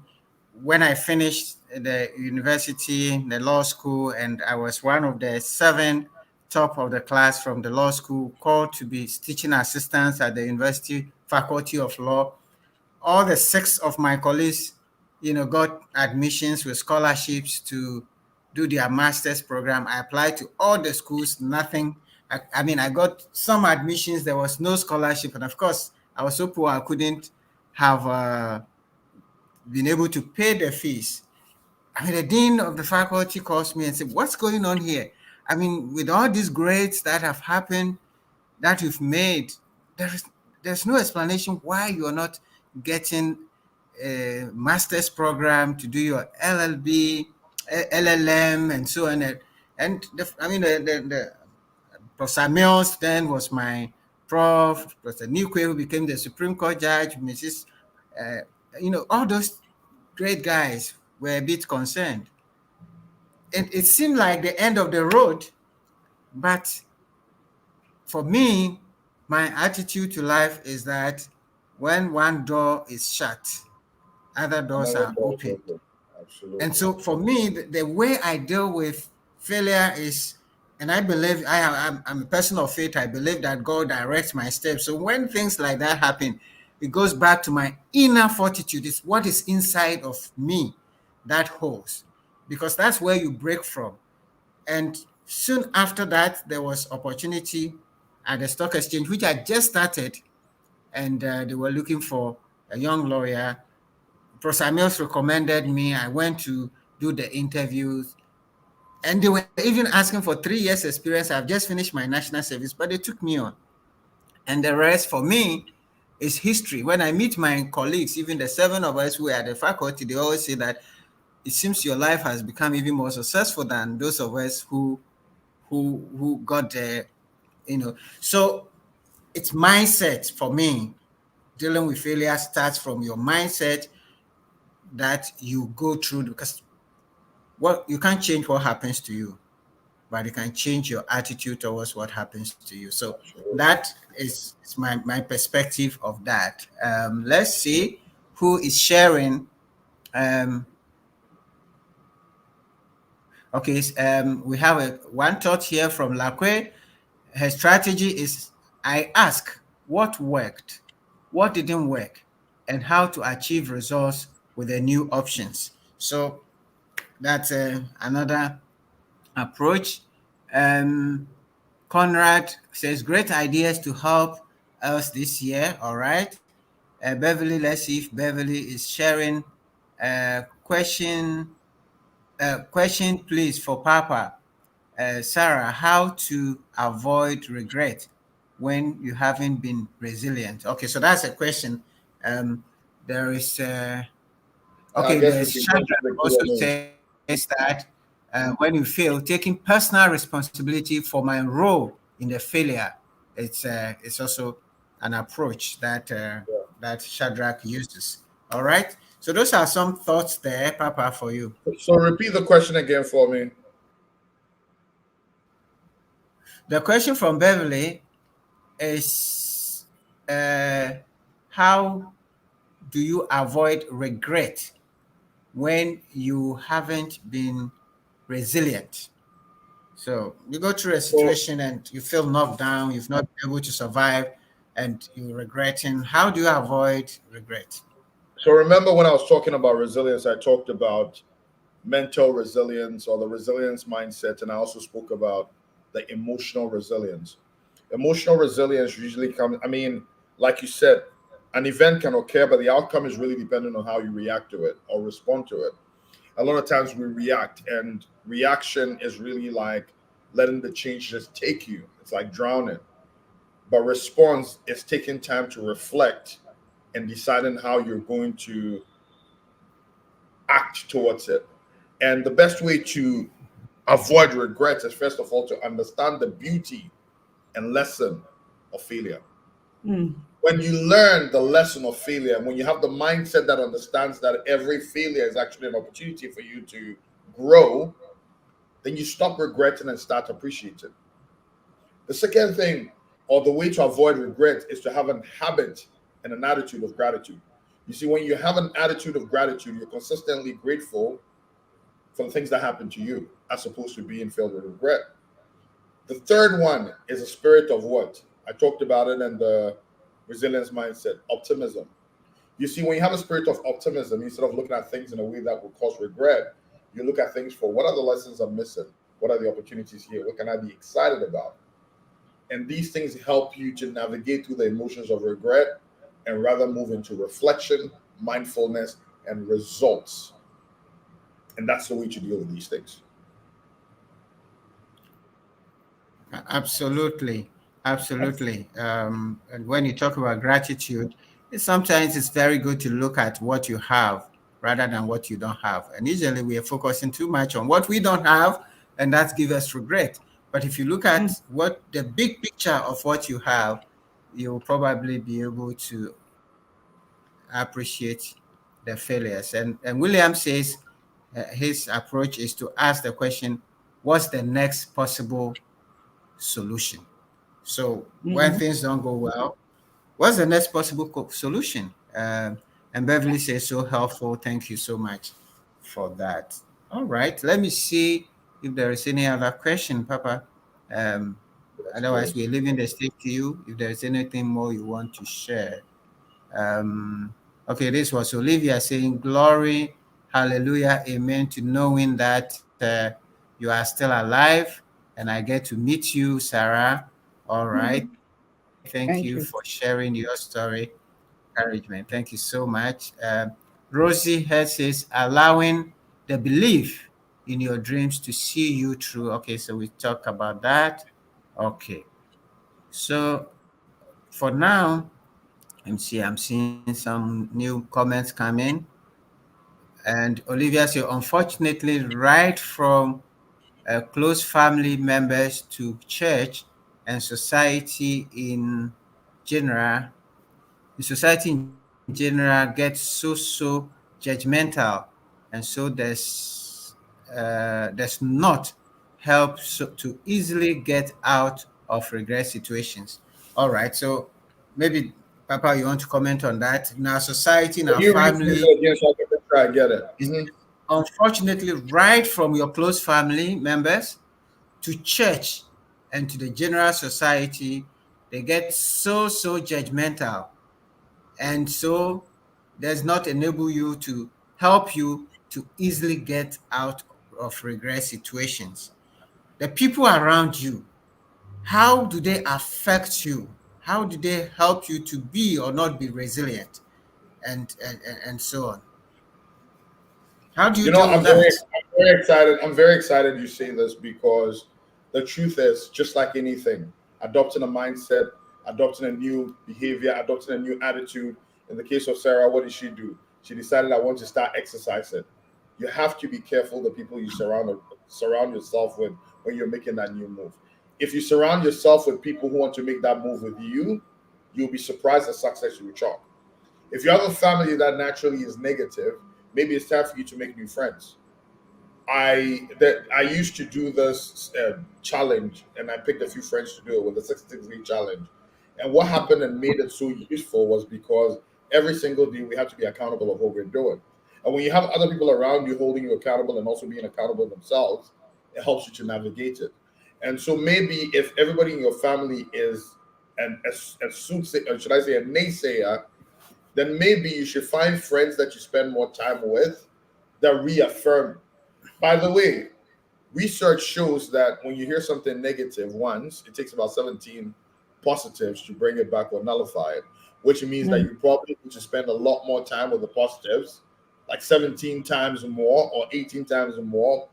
When I finished the university, the law school, and I was one of the 7 top of the class from the law school, called to be teaching assistants at the University Faculty of Law. All the 6 of my colleagues, got admissions with scholarships to do their master's program. I applied to all the schools, nothing. I got some admissions, there was no scholarship. And of course, I was so poor, I couldn't have been able to pay the fees. The dean of the faculty calls me and said, "What's going on here? With all these grades that have happened, that you've made, there's no explanation why you're not getting a master's program to do your LLB, LLM, and so on." And Professor Mills then was my Prof. Professor Nikwe, who became the Supreme Court judge, Mrs. All those great guys were a bit concerned. And it seemed like the end of the road, but for me, my attitude to life is that when one door is shut, other doors are open. Absolutely. And so for me, the way I deal with failure is, and I believe I'm a person of faith, I believe that God directs my steps. So when things like that happen, it goes back to my inner fortitude. It's what is inside of me that holds, because that's where you break from. And soon after that, there was opportunity at the stock exchange, which I just started, and they were looking for a young lawyer. Professor Mills recommended me. I went to do the interviews, and they were even asking for 3 years experience. I've just finished my national service, but they took me on. And the rest for me is history. When I meet my colleagues, even the 7 of us who are at the faculty, they always say that it seems your life has become even more successful than those of us who got there, So it's mindset for me. Dealing with failure starts from your mindset that you go through, because you can't change what happens to you, but you can change your attitude towards what happens to you. So that is my perspective of that. Let's see who is sharing. Okay, we have one thought here from Lakwe. Her strategy is, I ask what worked, what didn't work, and how to achieve results with the new options. So that's another approach. Conrad says, great ideas to help us this year. All right. Beverly, let's see if Beverly is sharing a question. Question, please, for Papa. Sarah, how to avoid regret when you haven't been resilient? Okay, so that's a question. There is, there's Shadrach also says that when you fail, taking personal responsibility for my role in the failure, it's also an approach that that Shadrach uses. All right, so those are some thoughts there, Papa, for you. So repeat the question again for me. The question from Beverly is, how do you avoid regret when you haven't been resilient? So you go through a situation and you feel knocked down, you've not been able to survive, and you're regretting. How do you avoid regret? So remember when I was talking about resilience, I talked about mental resilience or the resilience mindset, and I also spoke about the emotional resilience. Emotional resilience usually comes, like you said, an event can occur, but the outcome is really dependent on how you react to it or respond to it. A lot of times we react, and reaction is really like letting the change just take you. It's like drowning. But response is taking time to reflect and deciding how you're going to act towards it. And the best way to avoid regrets is, first of all, to understand the beauty and lesson of failure. When you learn the lesson of failure, when you have the mindset that understands that every failure is actually an opportunity for you to grow, then you stop regretting and start appreciating. The second thing, or the way to avoid regret, is to have a habit and an attitude of gratitude. You see, when you have an attitude of gratitude, you're consistently grateful for the things that happen to you, as opposed to being filled with regret. The third one is a spirit of what? I talked about it in the resilience mindset, optimism. You see, when you have a spirit of optimism, instead of looking at things in a way that will cause regret, you look at things for, what are the lessons I'm missing? What are the opportunities here? What can I be excited about? And these things help you to navigate through the emotions of regret and rather move into reflection, mindfulness, and results. And that's the way to deal with these things. Absolutely. And when you talk about gratitude, sometimes it's very good to look at what you have rather than what you don't have. And usually we are focusing too much on what we don't have, and that gives us regret. But if you look at what the big picture of what you have, you'll probably be able to appreciate the failures. And William says his approach is to ask the question, what's the next possible solution? So when Mhm. things don't go well, what's the next possible solution? And Beverly says, so helpful. Thank you so much for that. All right. Let me see if there is any other question, Papa. Um, Yes, Otherwise, please. we're leaving the stage to you. If there is anything more you want to share. Um, okay, this was Olivia saying, glory, hallelujah, amen, to knowing that you are still alive and I get to meet you, Sarah. All right. Thank you for sharing Thank your you. story. Encouragement. Thank you so much. Rosie Head says, allowing the belief in your dreams to see you through. Okay, so we talked about that. Okay. So for now, let me see, I'm seeing some new comments come in. And Olivia said, unfortunately, right from close family members to church and society in general, the society in general gets so judgmental, and so there's not help to easily get out of regret situations. All right, so maybe Papa, you want to comment on that? In our society, in Can our you rephrase family, it again so I can try and get it? is unfortunately right from your close family members to church and to the general society, they get so judgmental, and so does not enable you to help you to easily get out of regret situations. The people around you, how do they affect you? How do they help you to be or not be resilient, and so on? How do you You know, deal with that? I'm very excited. I'm very excited you say this because the truth is, just like anything, adopting a mindset, adopting a new behavior, adopting a new attitude. In the case of Sarah, what did she do? She decided, I want to start exercising. You have to be careful the people you surround yourself with when you're making that new move. If you surround yourself with people who want to make that move with you, you'll be surprised at success you will chalk. If you have a family that naturally is negative, maybe it's time for you to make new friends. I used to do this challenge, and I picked a few friends to do it with the 66 day challenge. And what happened and made it so useful was because every single day we had to be accountable of what we're doing. And when you have other people around you holding you accountable and also being accountable themselves, it helps you to navigate it. And so maybe if everybody in your family is a soothsayer, or should I say a naysayer, then maybe you should find friends that you spend more time with that reaffirm. By the way, research shows that when you hear something negative once, it takes about 17 positives to bring it back or nullify it, which means that Mm. you probably need to spend a lot more time with the positives, like 17 times more or 18 times more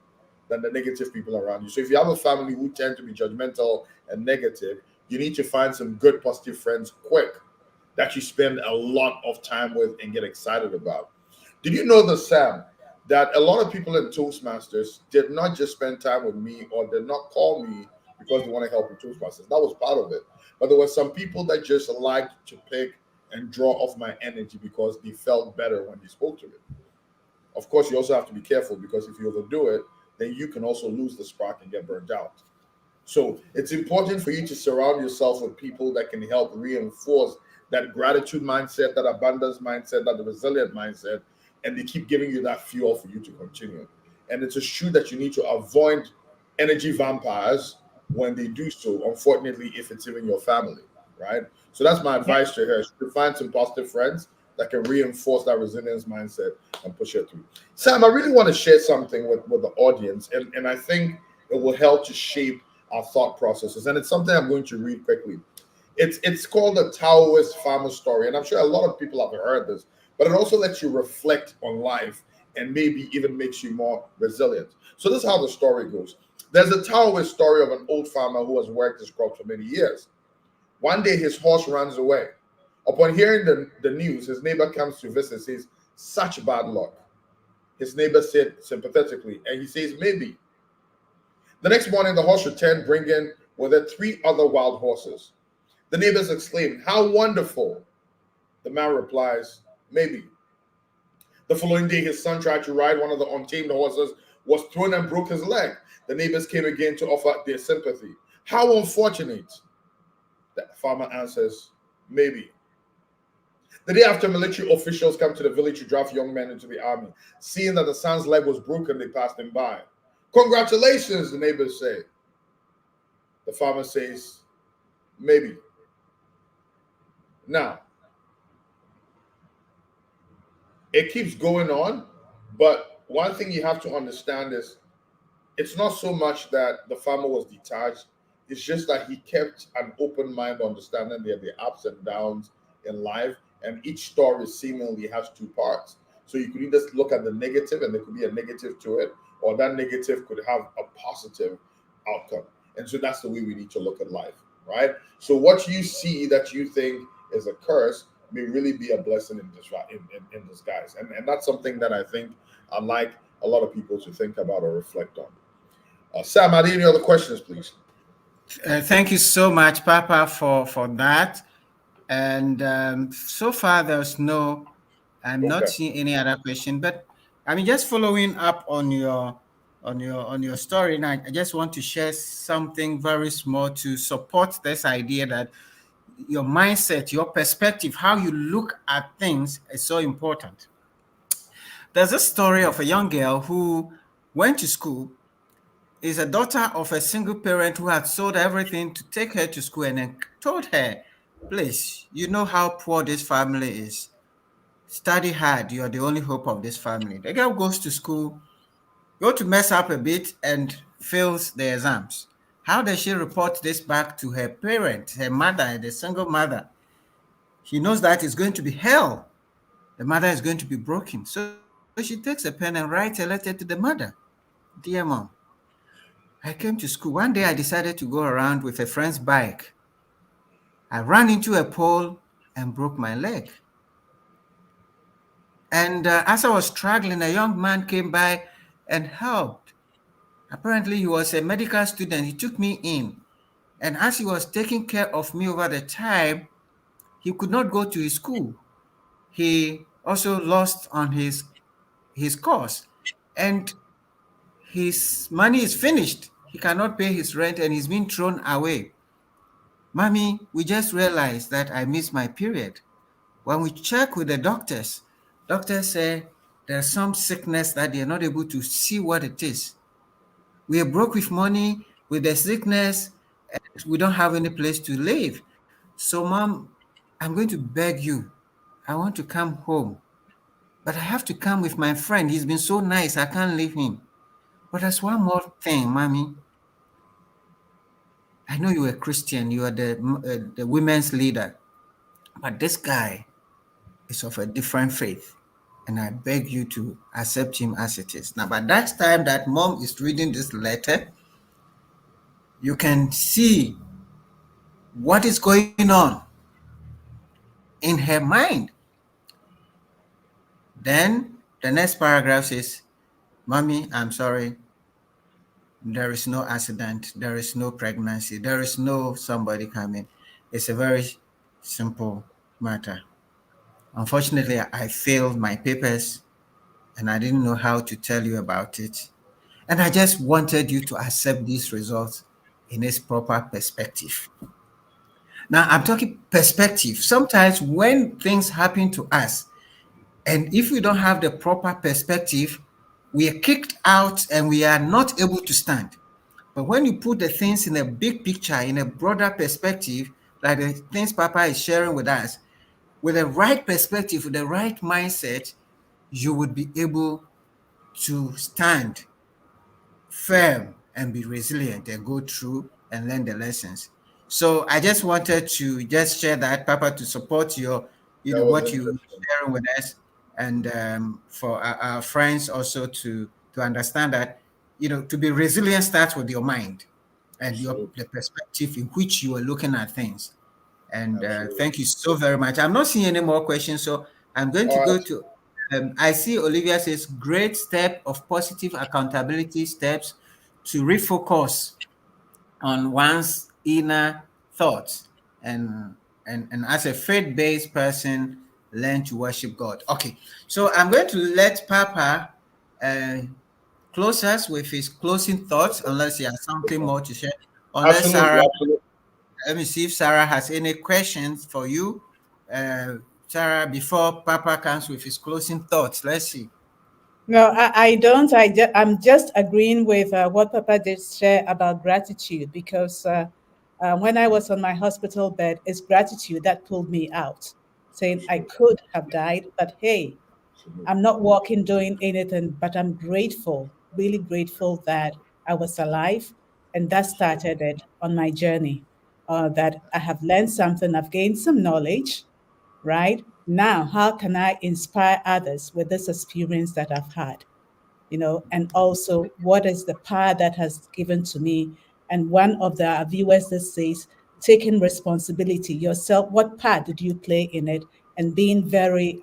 than the negative people around you. So if you have a family who tend to be judgmental and negative, you need to find some good positive friends quick that you spend a lot of time with and get excited about. Did you know this, Sam, that a lot of people in Toastmasters did not just spend time with me or did not call me because they want to help with Toastmasters? That was part of it. But there were some people that just liked to pick and draw off my energy because they felt better when they spoke to me. Of course, you also have to be careful because if you overdo it, then you can also lose the spark and get burned out. So it's important for you to surround yourself with people that can help reinforce that gratitude mindset, that abundance mindset, that resilient mindset, and they keep giving you that fuel for you to continue. And it's a true that you need to avoid energy vampires when they do so, unfortunately, if it's even your family, right? So that's my Yeah. advice to her. To find some positive friends that can reinforce that resilience mindset and push it through. Sam, I really want to share something with the audience, and I think it will help to shape our thought processes. And it's something I'm going to read quickly. It's called the Taoist farmer story, and I'm sure a lot of people have heard this, but it also lets you reflect on life and maybe even makes you more resilient. So this is how the story goes. There's a Taoist story of an old farmer who has worked his crops for many years. One day his horse runs away. Upon hearing the news, his neighbor comes to visit and says, such bad luck. His neighbor said sympathetically, and he says, maybe. The next morning, the horse returned, bringing with it three other wild horses. The neighbors exclaim, "How wonderful!" The man replies, "Maybe." The following day, his son tried to ride one of the untamed horses, was thrown and broke his leg. The neighbors came again to offer their sympathy. "How unfortunate!" The farmer answers, "Maybe." The day after, military officials come to the village to draft young men into the army. Seeing that the son's leg was broken, they passed him by. "Congratulations," the neighbors say. The farmer says, "Maybe." Now, it keeps going on, but one thing you have to understand is it's not so much that the farmer was detached, it's just that he kept an open mind, understanding there the ups and downs in life, and each story seemingly has two parts. So you could either look at the negative and there could be a negative to it, or that negative could have a positive outcome. And so that's the way we need to look at life, right? So what you see that you think is a curse may really be a blessing in disguise. And that's something that I think I'd like a lot of people to think about or reflect on. Sam, are there any other questions, please? Thank you so much, Papa, for that. And so far, I'm not Okay. seeing any other question. But I mean, just following up on your story, now I just want to share something very small to support this idea that your mindset, your perspective, how you look at things is so important. There's a story of a young girl who went to school, is a daughter of a single parent who had sold everything to take her to school and then told her, "Please, you know how poor this family is. Study hard. You are the only hope of this family." The girl goes to school, go to mess up a bit and fails the exams. How does she report this back to her parent, her mother, the single mother? She knows that it's going to be hell. The mother is going to be broken. So she takes a pen and writes a letter to the mother. "Dear mom, I came to school. One day I decided to go around with a friend's bike. I ran into a pole and broke my leg. And as I was struggling, a young man came by and helped. Apparently, he was a medical student. He took me in. And as he was taking care of me over the time, he could not go to his school. He also lost on his course. And his money is finished. He cannot pay his rent and he's been thrown away. Mommy, we just realized that I missed my period. When we check with the doctors say there's some sickness that they're not able to see what it is. We are broke with money, with the sickness, and we don't have any place to live. So, Mom, I'm going to beg you. I want to come home, but I have to come with my friend. He's been so nice. I can't leave him. But there's one more thing, Mommy. I know you're a Christian. You are the women's leader. But this guy is of a different faith. And I beg you to accept him as it is. Now, by that time that mom is reading this letter, you can see what is going on in her mind. Then the next paragraph says, "Mommy, I'm sorry. There is no accident. There is no pregnancy. There is no somebody coming. It's a very simple matter. Unfortunately, I failed my papers and I didn't know how to tell you about it. And I just wanted you to accept these results in its proper perspective." Now, I'm talking perspective. Sometimes when things happen to us, and if we don't have the proper perspective, we are kicked out and we are not able to stand. But when you put the things in a big picture, in a broader perspective, like the things Papa is sharing with us, with the right perspective, with the right mindset, you would be able to stand firm and be resilient and go through and learn the lessons. So I just wanted to just share that, Papa, to support your, That was what you interesting. sharing with us, and for our friends also to understand that, to be resilient starts with your mind and Absolutely. the perspective in which you are looking at things. And Absolutely. thank you so very much. I'm not seeing any more questions, so I'm going to All go right. to. I see Olivia says, "Great step of positive accountability steps to refocus on one's inner thoughts." and as a faith-based person, learn to worship God. Okay, so I'm going to let Papa close us with his closing thoughts, unless he has something more to share. Unless Absolutely, Sarah, absolutely. let me see if Sarah has any questions for you. Sarah, before Papa comes with his closing thoughts, let's see. No, I don't. I'm just agreeing with what Papa just shared about gratitude because when I was on my hospital bed, it's gratitude that pulled me out, saying I Absolutely, could have died, but hey, absolutely. I'm not walking doing anything, but I'm grateful, really grateful that I was alive. And that started it on my journey. That I have learned something, I've gained some knowledge, right? Now, how can I inspire others with this experience that I've had? And also what is the power that has given to me? And one of the viewers that says, taking responsibility yourself, what part did you play in it? And being very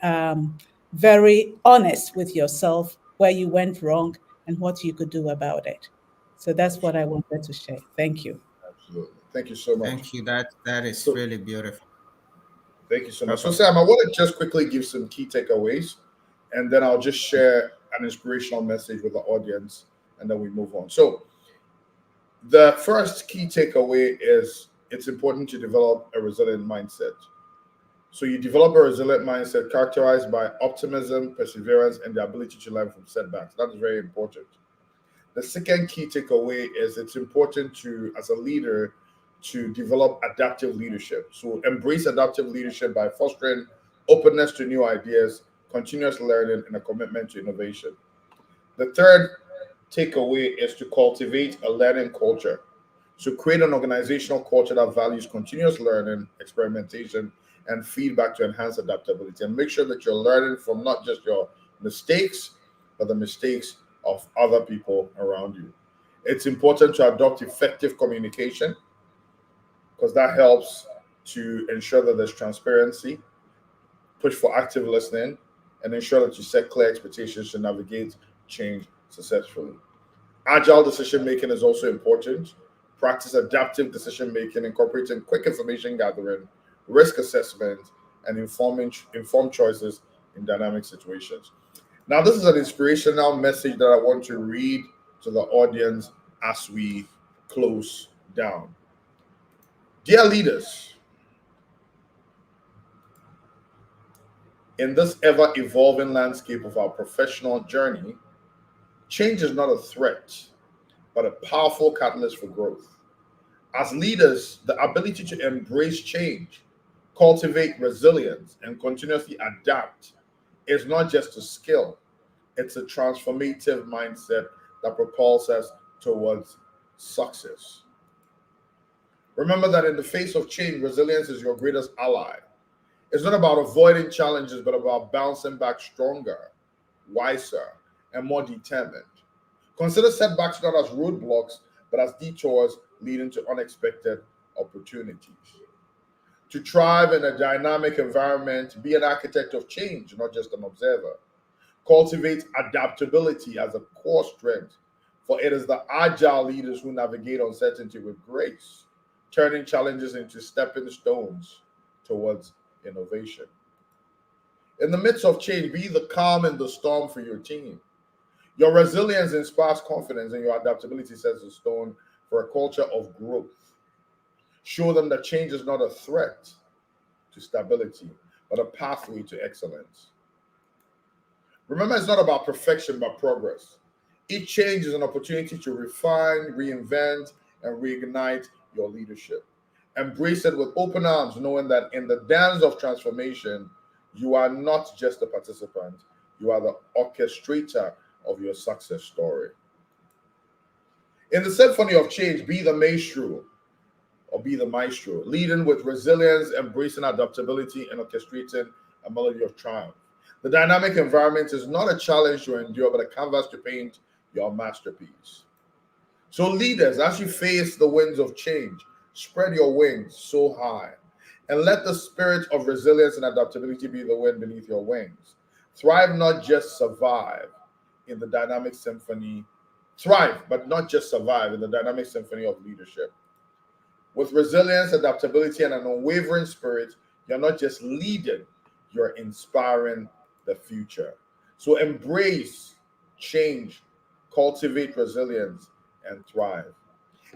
honest with yourself where you went wrong and what you could do about it. So that's what I Absolutely, wanted to share. Thank you. absolutely. Thank you so much. Thank you. That is So, really beautiful, thank you so much. So, Papa. Sam, I want to just quickly give some key takeaways, and then I'll just share an inspirational message with the audience, and then we move on. So, the first key takeaway is it's important to develop a resilient mindset. So, you develop a resilient mindset characterized by optimism, perseverance, and the ability to learn from setbacks. That is very important. The second key takeaway is it's important to, as a leader, to develop adaptive leadership. So embrace adaptive leadership by fostering openness to new ideas, continuous learning, and a commitment to innovation. The third takeaway is to cultivate a learning culture. So create an organizational culture that values continuous learning, experimentation, and feedback to enhance adaptability. And make sure that you're learning from not just your mistakes, but the mistakes of other people around you. It's important to adopt effective communication because that helps to ensure that there's transparency, push for active listening, and ensure that you set clear expectations to navigate change successfully. Agile decision making is also important. Practice adaptive decision making, incorporating quick information gathering, risk assessment, and informed choices in dynamic situations. Now, this is an inspirational message that I want to read to the audience as we close down. Dear leaders, in this ever evolving landscape of our professional journey, change is not a threat, but a powerful catalyst for growth. As leaders, the ability to embrace change, cultivate resilience, and continuously adapt is not just a skill, it's a transformative mindset that propels us towards success. Remember that in the face of change, resilience is your greatest ally. It's not about avoiding challenges, but about bouncing back stronger, wiser, and more determined. Consider setbacks not as roadblocks, but as detours leading to unexpected opportunities. To thrive in a dynamic environment, be an architect of change, not just an observer. Cultivate adaptability as a core strength, for it is the agile leaders who navigate uncertainty with grace, turning challenges into stepping stones towards innovation. In the midst of change, be the calm in the storm for your team. Your resilience inspires confidence, and your adaptability sets the stone for a culture of growth. Show them that change is not a threat to stability, but a pathway to excellence. Remember, it's not about perfection, but progress. Each change is an opportunity to refine, reinvent, and reignite your leadership. Embrace it with open arms, knowing that in the dance of transformation, you are not just a participant, you are the orchestrator of your success story. In the symphony of change, be the maestro or be the maestro, leading with resilience, embracing adaptability, and orchestrating a melody of triumph. The dynamic environment is not a challenge to endure, but a canvas to paint your masterpiece. So, leaders, as you face the winds of change, spread your wings so high and let the spirit of resilience and adaptability be the wind beneath your wings. Thrive, not just survive in the dynamic symphony. Thrive, but not just survive in the dynamic symphony of leadership. With resilience, adaptability, and an unwavering spirit, you're not just leading, you're inspiring the future. So embrace change, cultivate resilience, and thrive.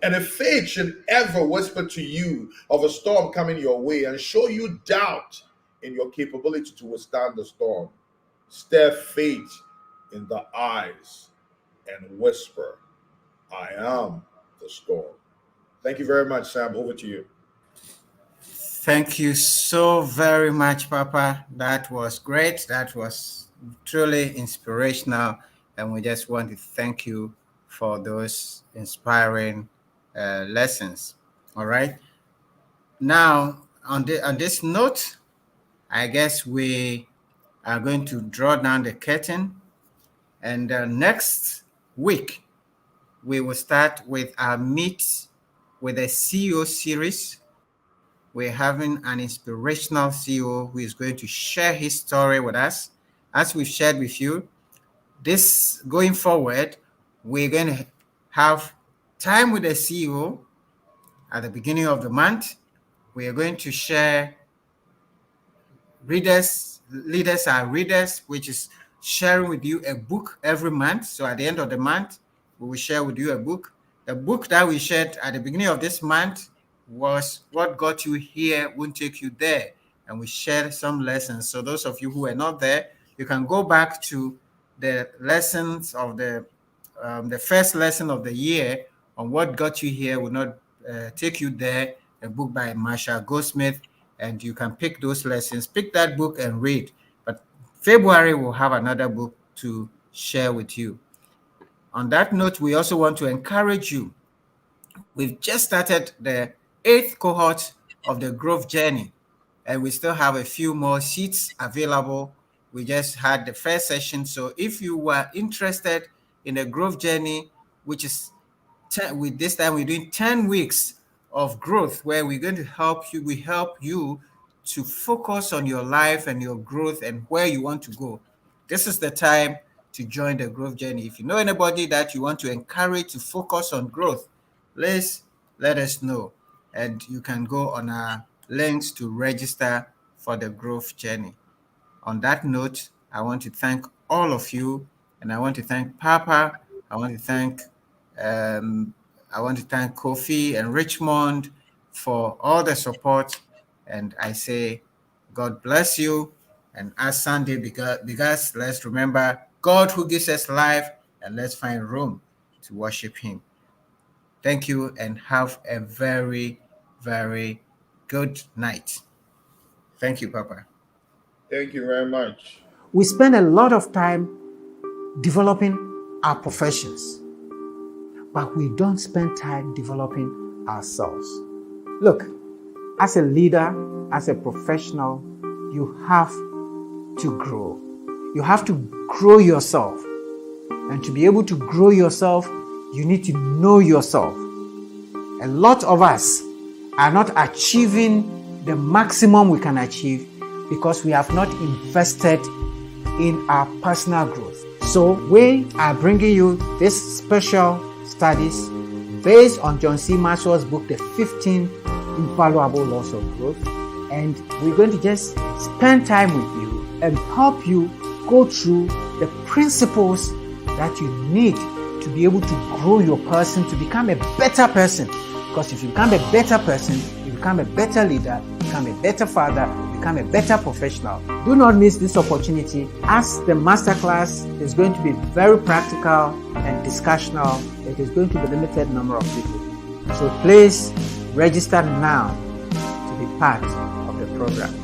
And if fate should ever whisper to you of a storm coming your way and show you doubt in your capability to withstand the storm, stare fate in the eyes and whisper, I am the storm. Thank you very much, Sam. Over to you. Thank you so very much, Papa. That was great. That was truly inspirational. And we just want to thank you for those inspiring lessons. All right. Now, on this note, I guess we are going to draw down the curtain. And next week, we will start with our Meet with a CEO series. We're having an inspirational CEO who is going to share his story with us. As we've shared with you, this going forward, we're going to have time with the CEO at the beginning of the month. We are going to share leaders are readers, which is sharing with you a book every month. So at the end of the month, we will share with you a book. The book that we shared at the beginning of this month was What Got You Here Won't Take You There. And we shared some lessons. So those of you who are not there, you can go back to the lessons of the first lesson of the year on What Got You Here Will Not Take You There, a book by Marshall Goldsmith. And you can pick those lessons, pick that book and read. But February, we'll have another book to share with you. On that note, we also want to encourage you. We've just started the 8th cohort of the growth journey, and we still have a few more seats available. We just had the first session. So if you were interested in the growth journey, which is with this time, we're doing 10 weeks of growth where we're going to help you to focus on your life and your growth and where you want to go. This is the time to join the growth journey. If you know anybody that you want to encourage to focus on growth, please let us know. And you can go on our links to register for the growth journey. On that note, I want to thank all of you, and I want to thank Papa. I want to thank Kofi and Richmond for all the support. And I say, God bless you. And as Sunday begins, let's remember God who gives us life, and let's find room to worship him. Thank you, and have a very, very good night. Thank you, Papa. Thank you very much. We spend a lot of time developing our professions, but we don't spend time developing ourselves. Look, as a leader, as a professional, you have to grow. You have to grow yourself. And to be able to grow yourself, you need to know yourself. A lot of us are not achieving the maximum we can achieve because we have not invested in our personal growth. So we are bringing you this special studies based on John C. Maxwell's book, The 15 Invaluable Laws of Growth. And we're going to just spend time with you and help you go through the principles that you need to be able to grow your person, to become a better person. Because if you become a better person, you become a better leader, you become a better father, you become a better professional. Do not miss this opportunity, as the masterclass is going to be very practical and discussional. It is going to be a limited number of people. So please register now to be part of the program.